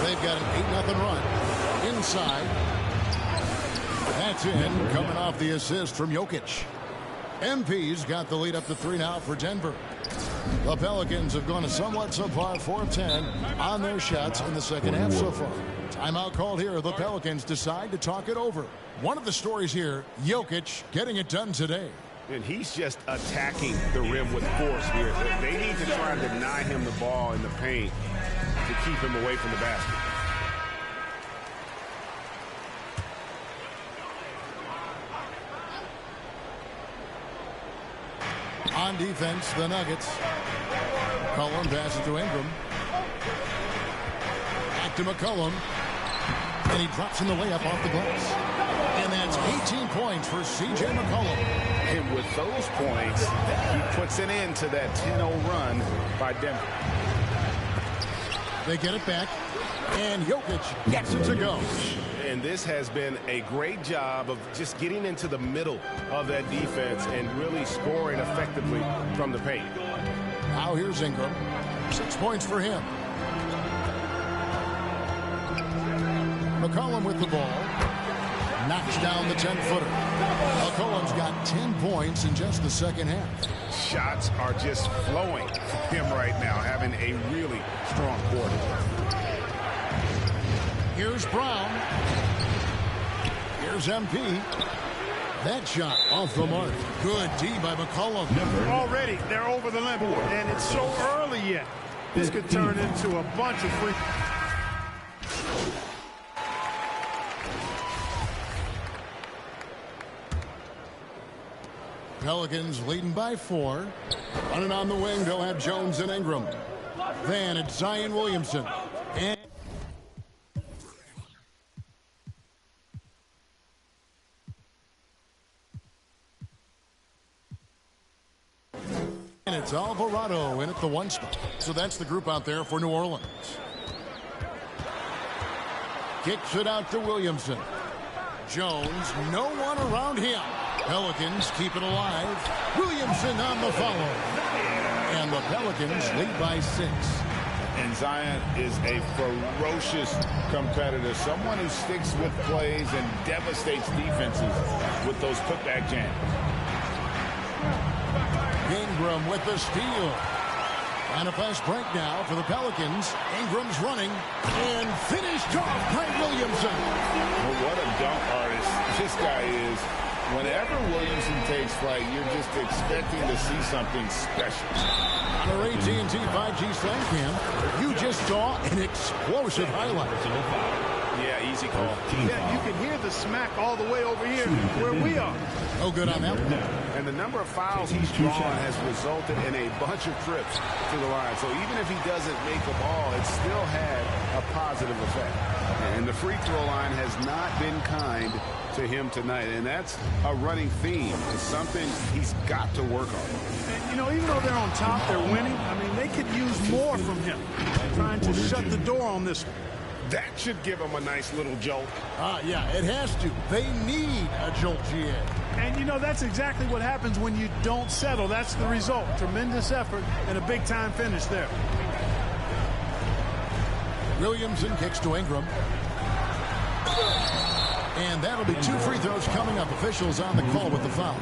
They've got an 8-0 run. Inside. That's in, coming off the assist from Jokic. MP's got the lead up to 3 now for Denver. The Pelicans have gone a somewhat subpar 4 of 10 on their shots in the second half so far. Timeout called here. The Pelicans decide to talk it over. One of the stories here, Jokic getting it done today. And he's just attacking the rim with force here. They need to try and deny him the ball in the paint to keep him away from the basket. On defense, the Nuggets. Cullen passes to Ingram. Back to McCollum. And he drops in the layup off the glass. And that's 18 points for C.J. McCollum. And with those points, he puts an end to that 10-0 run by Denver. They get it back. And Jokic gets it to go. And this has been a great job of just getting into the middle of that defense and really scoring effectively from the paint. Now here's Ingram. 6 points for him. McCollum with the ball. Knocks down the 10-footer. McCollum's got 10 points in just the second half. shots are just flowing from him right now, having a really strong quarter. Here's Brown. Here's MP. That shot off the mark. Good D by McCollum. Already, they're over the limit, and it's so early yet. This could turn into a bunch of free. Pelicans leading by 4. Running on the wing, they'll have Jones and Ingram. Then it's Zion Williamson. And it's Alvarado in at the 1 spot. So that's the group out there for New Orleans. Kicks it out to Williamson. Jones, no one around him. Pelicans keep it alive. Williamson on the follow. And the Pelicans lead by 6. And Zion is a ferocious competitor, someone who sticks with plays and devastates defenses with those putback jams. Ingram with the steal. And a fast break now for the Pelicans. Ingram's running and finished off by Williamson. Well, what a dunk artist this guy is. Whenever Williamson takes flight, you're just expecting to see something special. On our AT&T 5G Slam Cam, you just saw an explosive highlight. Yeah, easy call. Yeah, you can hear the smack all the way over here where we are. No good on that one. And the number of fouls he's drawn has resulted in a bunch of trips to the line. So even if he doesn't make a ball, it still had a positive effect. And the free throw line has not been kind to him tonight. And that's a running theme. It's something he's got to work on. And, you know, even though they're on top, they're winning. I mean, they could use more from him. Trying to shut the door on this one. That should give them a nice little jolt. Yeah, it has to. They need a jolt, GA. And, you know, that's exactly what happens when you don't settle. That's the result. Tremendous effort and a big-time finish there. Williamson kicks to Ingram. And that'll be 2 free throws coming up. Officials on the call with the foul.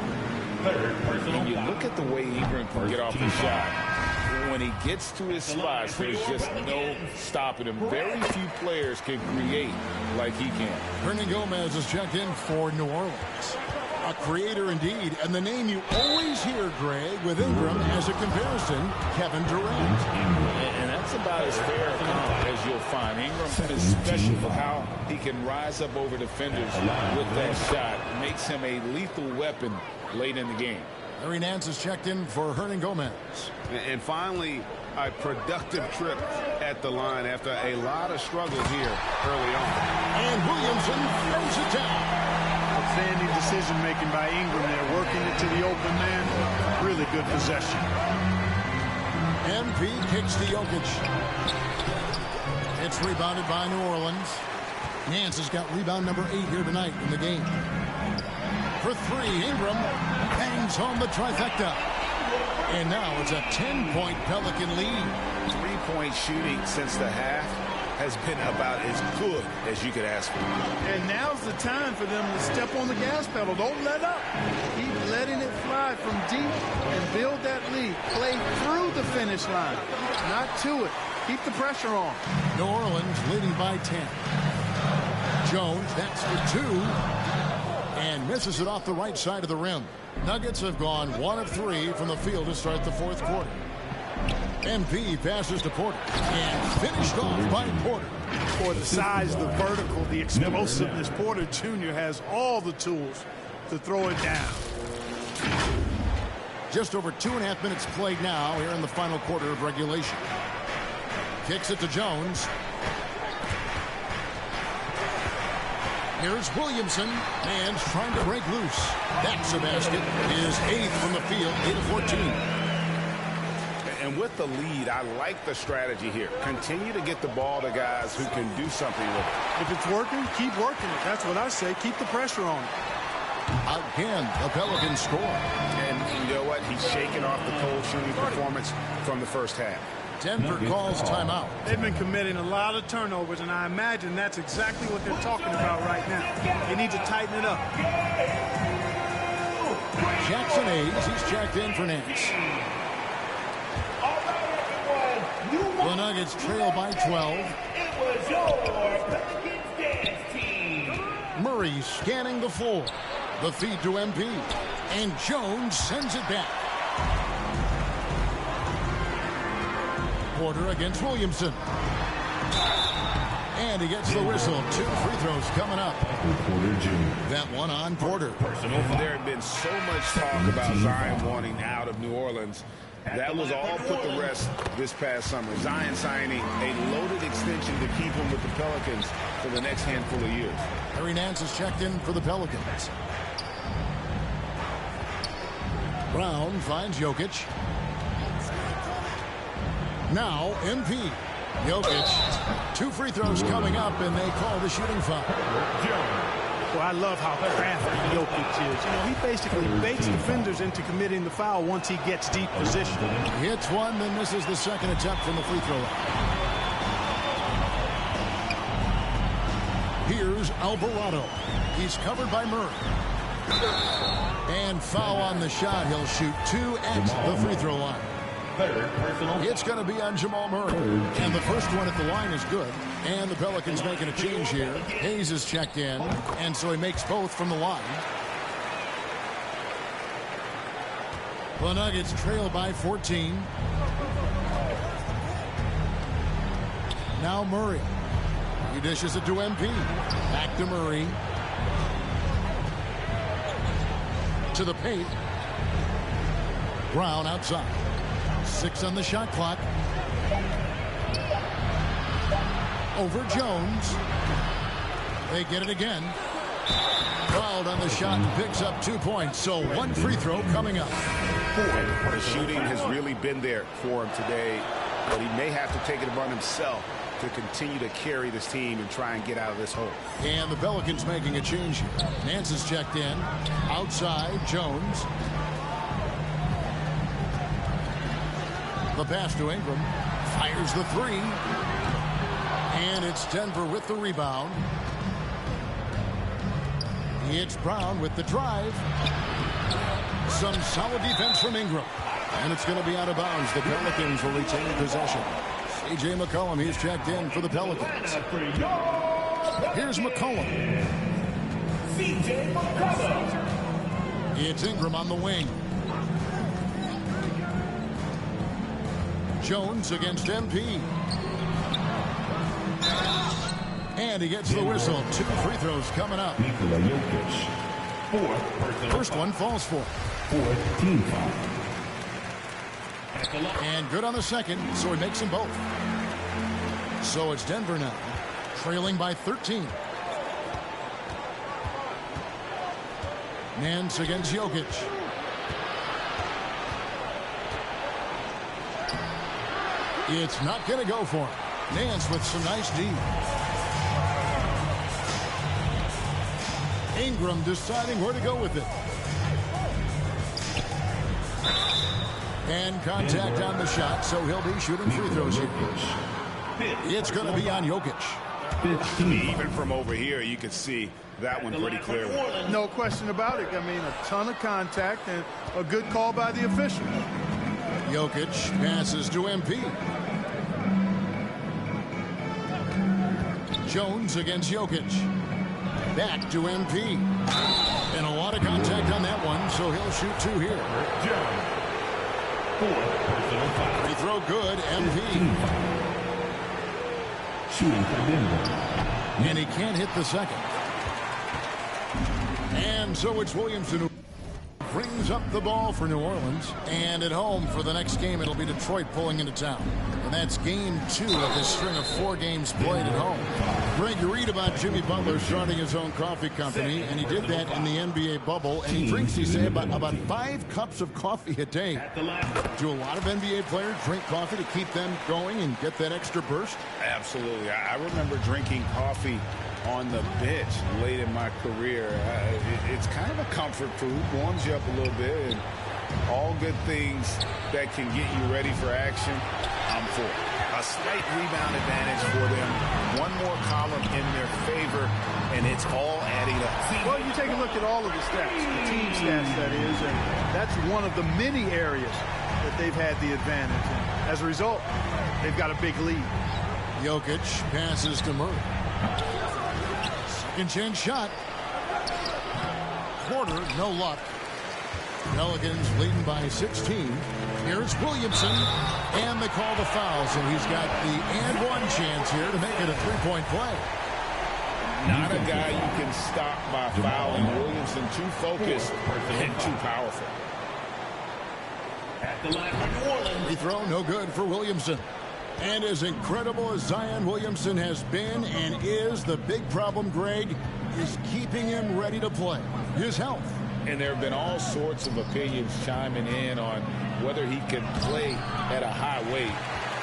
And you look at the way Ingram can get off the shot. When he gets to his spots, there's just no stopping him. Very few players can create like he can. Hernangomez is checked in for New Orleans. A creator indeed, and the name you always hear, Greg, with Ingram as a comparison, Kevin Durant. And that's about as fair a comp as you'll find. Ingram is special for how he can rise up over defenders with that shot. Makes him a lethal weapon late in the game. Larry Nance is checked in for Hernangomez. And finally, a productive trip at the line after a lot of struggles here early on. And Williamson throws it down. Outstanding decision-making by Ingram there, working it to the open man. Really good possession. MP kicks to Jokic. It's rebounded by New Orleans. Nance has got rebound number 8 here tonight in the game. For 3, Ingram bangs home the trifecta. And now it's a 10-point Pelican lead. 3-point shooting since the half has been about as good as you could ask for. And now's the time for them to step on the gas pedal. Don't let up. Keep letting it fly from deep and build that lead. Play through the finish line, not to it. Keep the pressure on. New Orleans leading by 10. Jones, that's for 2. And misses it off the right side of the rim. Nuggets have gone 1 of 3 from the field to start the 4th quarter. MP passes to Porter and finished off by Porter. For the size, the vertical, the explosiveness, Porter Jr. has all the tools to throw it down. Just over 2.5 minutes played now here in the final quarter of regulation. Kicks it to Jones. Here's Williamson, and trying to break loose. That's a basket. His 8th from the field, 8 of 14. And with the lead, I like the strategy here. Continue to get the ball to guys who can do something with it. If it's working, keep working it. That's what I say. Keep the pressure on it. Again, the Pelicans score. And you know what? He's shaking off the cold shooting performance from the first half. Denver calls timeout. They've been committing a lot of turnovers, and I imagine that's exactly what they're talking about right now. They need to tighten it up. Jackson Hayes. He's checked in for Nance. The Nuggets trail by 12. It was your Pelicans dance team. Murray scanning the floor. The feed to MP. And Jones sends it back. Porter against Williamson. And he gets the whistle. 2 free throws coming up. That one on Porter. And there had been so much talk about Zion wanting out of New Orleans. That was all put to rest this past summer. Zion signing a loaded extension to keep him with the Pelicans for the next handful of years. Harry Nance is checked in for the Pelicans. Brown finds Jokic. Now MP. Jokic. 2 free throws coming up, and they call the shooting foul. Well, I love how crafty Jokic is. You know, he basically baits defenders into committing the foul once he gets deep position. Hits one, then misses the second attempt from the free throw line. Here's Alvarado. He's covered by Murray. And foul on the shot. He'll shoot 2 at the free throw line. It's going to be on Jamal Murray. And the first one at the line is good. And the Pelicans making a change here. Hayes is checked in. And so he makes both from the line. The Nuggets trail by 14. Now Murray. He dishes it to MP. Back to Murray. To the paint. Brown outside. 6 on the shot clock. Over Jones. They get it again. Fouled on the shot and picks up 2 points. So 1 free throw coming up. The shooting has really been there for him today, but he may have to take it upon himself to continue to carry this team and try and get out of this hole. And the Pelicans making a change here. Nance is checked in. Outside, Jones. The pass to Ingram. Fires the 3. And it's Denver with the rebound. It's Brown with the drive. Some solid defense from Ingram. And it's going to be out of bounds. The Pelicans will retain possession. C.J. McCollum, he's checked in for the Pelicans. Here's McCollum. C.J. McCollum. It's Ingram on the wing. Jones against MP. And he gets the whistle. 2 free throws coming up. Nikola Jokic. First one falls for. 4th team foul. And good on the second, so he makes them both. So it's Denver now, trailing by 13. Nance against Jokic. It's not going to go for him. Nance with some nice D. Ingram deciding where to go with it. And contact on the shot, so he'll be shooting free throws here. It's going to be on Jokic. Even from over here, you can see that one pretty clearly. No question about it. I mean, a ton of contact and a good call by the official. Jokic passes to MP. Jones against Jokic. Back to MP. And a lot of contact on that one, so he'll shoot 2 here. Free throw good, MP. Shooting for Denver. And he can't hit the second. And so it's Williamson who brings up the ball for New Orleans. And at home for the next game, it'll be Detroit pulling into town. And that's game 2 of his string of 4 games played at home. Greg, you read about Jimmy Butler starting his own coffee company, and he did that in the NBA bubble. And he drinks, he said, about 5 cups of coffee a day. Do a lot of NBA players drink coffee to keep them going and get that extra burst? Absolutely. I remember drinking coffee on the bench late in my career. It's kind of a comfort food, warms you up a little bit, and all good things that can get you ready for action, I'm for. A slight rebound advantage for them. One more column in their favor, and it's all adding up. Well, you take a look at all of the stats, the team stats, that is, and that's one of the many areas that they've had the advantage. And as a result, they've got a big lead. Jokic passes to Murray. Second chance shot. Quarter, no luck. Pelicans leading by 16. Here's Williamson, and they call the foul, so he's got the and one chance here to make it a three-point play. Not a guy you can stop by fouling. Williamson too focused and too powerful. At the line for New Orleans. Free throw, no good for Williamson. And as incredible as Zion Williamson has been and is, the big problem, Greg, is keeping him ready to play. His health. And there have been all sorts of opinions chiming in on whether he can play at a high weight.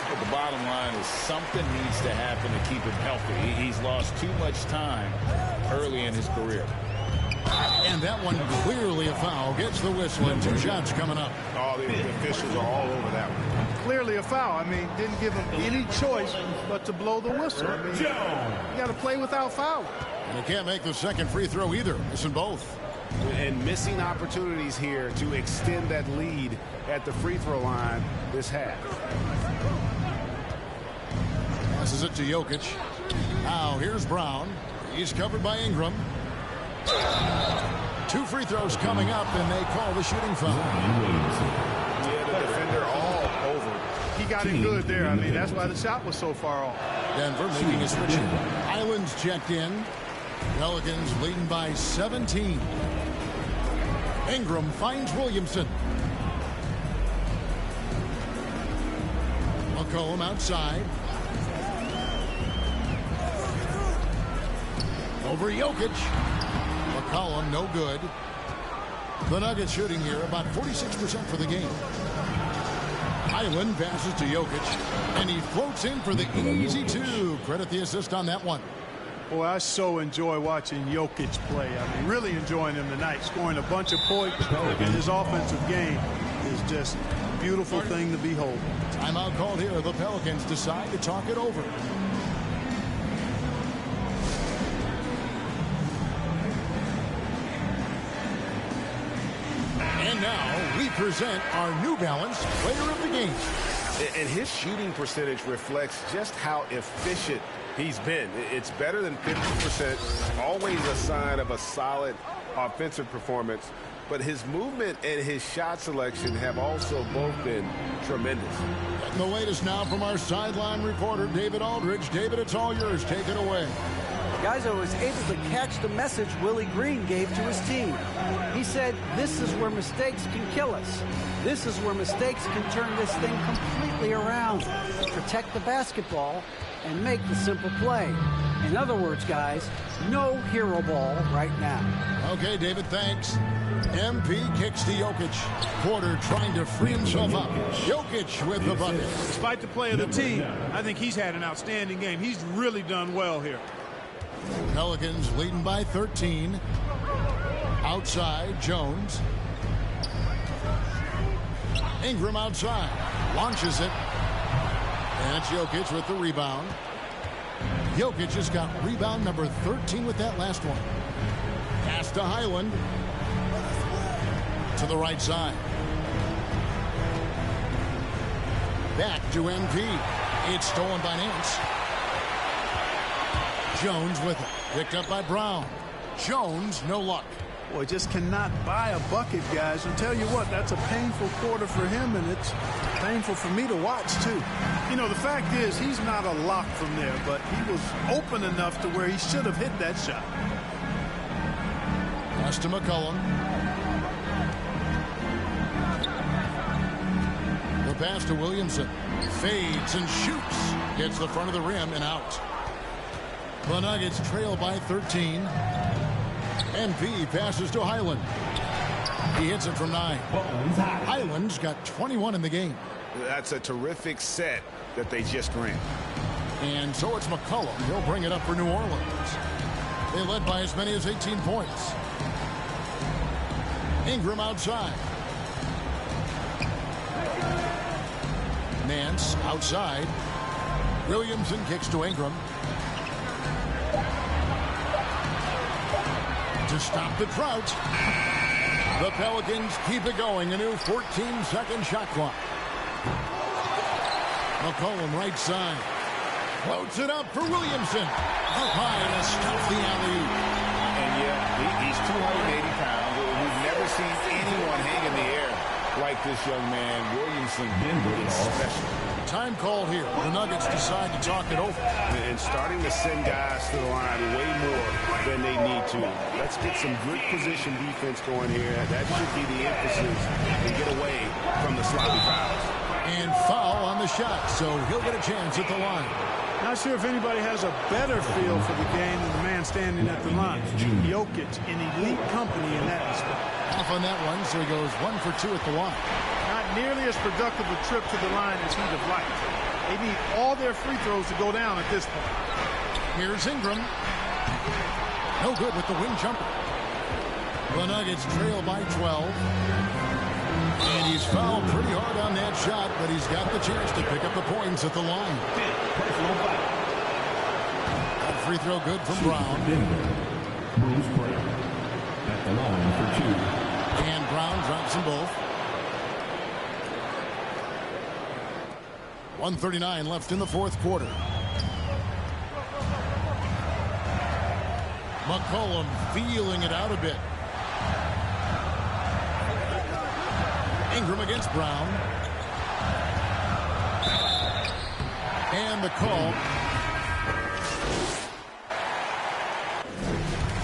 But the bottom line is something needs to happen to keep him healthy. He's lost too much time early in his career. And that one clearly a foul. Gets the whistle and 2 shots coming up. Oh, the officials are all over that one. Clearly a foul. I mean, didn't give him any choice but to blow the whistle. I mean, you got to play without fouling. And he can't make the second free throw either. Missing both. And missing opportunities here to extend that lead at the free throw line this half. Passes it to Jokic. Now here's Brown. He's covered by Ingram. 2 free throws coming up, and they call the shooting foul. Yeah, the defender all over. He got it good there. I mean, that's why the shot was so far off. Denver making a switch. Islands checked in. Pelicans leading by 17. Ingram finds Williamson. McCollum outside. Over Jokic. McCollum no good. The Nuggets shooting here about 46% for the game. Highland passes to Jokic, and he floats in for the easy 2. Credit the assist on that one. Boy, I so enjoy watching Jokic play. I mean, really enjoying him tonight, scoring a bunch of points. And his offensive game is just a beautiful thing to behold. Timeout called here. The Pelicans decide to talk it over. And now we present our New Balance Player of the Game. And his shooting percentage reflects just how efficient he's been. It's better than 50%, always a sign of a solid offensive performance. But his movement and his shot selection have also both been tremendous. And the latest now from our sideline reporter, David Aldridge. David, it's all yours. Take it away. Guys, I was able to catch the message Willie Green gave to his team. He said, this is where mistakes can kill us. This is where mistakes can turn this thing completely around. Protect the basketball and make the simple play. In other words, guys, no hero ball right now. Okay, David, thanks. MP kicks to Jokic. Porter trying to free himself up. Jokic with the bucket. Despite the play of the team, I think he's had an outstanding game. He's really done well here. Pelicans leading by 13. Outside, Jones. Ingram outside. Launches it. And it's Jokic with the rebound. Jokic has got rebound number 13 with that last one. Pass to Highland. To the right side. Back to MP. It's stolen by Nance. Jones with it. Picked up by Brown. Jones, no luck. Boy, just cannot buy a bucket, guys. And tell you what, that's a painful quarter for him, and it's painful for me to watch, too. You know, the fact is, he's not a lock from there, but he was open enough to where he should have hit that shot. Pass to McCollum. The pass to Williamson. Fades and shoots. Gets the front of the rim and out. The Nuggets trail by 13. MP passes to Highland. He hits it from 9. Highland's got 21 in the game. That's a terrific set that they just ran. And so it's McCollum. He'll bring it up for New Orleans. They led by as many as 18 points. Ingram outside. Nance outside. Williamson kicks to Ingram. To stop the drought. The Pelicans keep it going. A new 14-second shot clock. McCollum right side. Floats it up for Williamson. Up high to stuff the alley-oop. And yeah, he's 280 pounds. We've never seen anyone hang in the air like this young man. Williamson is special. Time called here. The Nuggets decide to talk it over. And starting to send guys to the line way more than they need to. Let's get some good position defense going here. That should be the emphasis and get away from the sloppy fouls. And foul on the shot, so he'll get a chance at the line. Not sure if anybody has a better feel for the game than the man standing at the line. Jokic in elite company in that respect. Off on that one, so he goes 1 for 2 at the line. Not nearly as productive a trip to the line as he'd have liked. They need all their free throws to go down at this point. Here's Ingram. No good with the wing jumper. The Nuggets trail by 12. And he's fouled pretty hard on that shot, but he's got the chance to pick up the points at the line. That free throw good from Brown. Bruce Brown at the line for 2. And Brown drops them both. 1:39 left in the fourth quarter. McCollum feeling it out a bit. Ingram against Brown. And the call.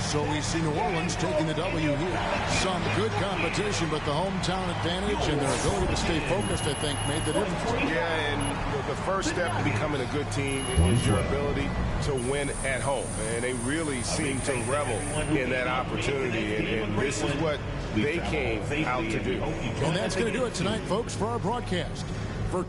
So we see New Orleans taking the W here. Some good competition, but the hometown advantage and their ability to stay focused, I think, made the difference. Yeah, and the first step to becoming a good team is your ability to win at home. And they really seem to revel in that opportunity. And this is what they came out to do. And that's going to do it tonight, folks, for our broadcast. For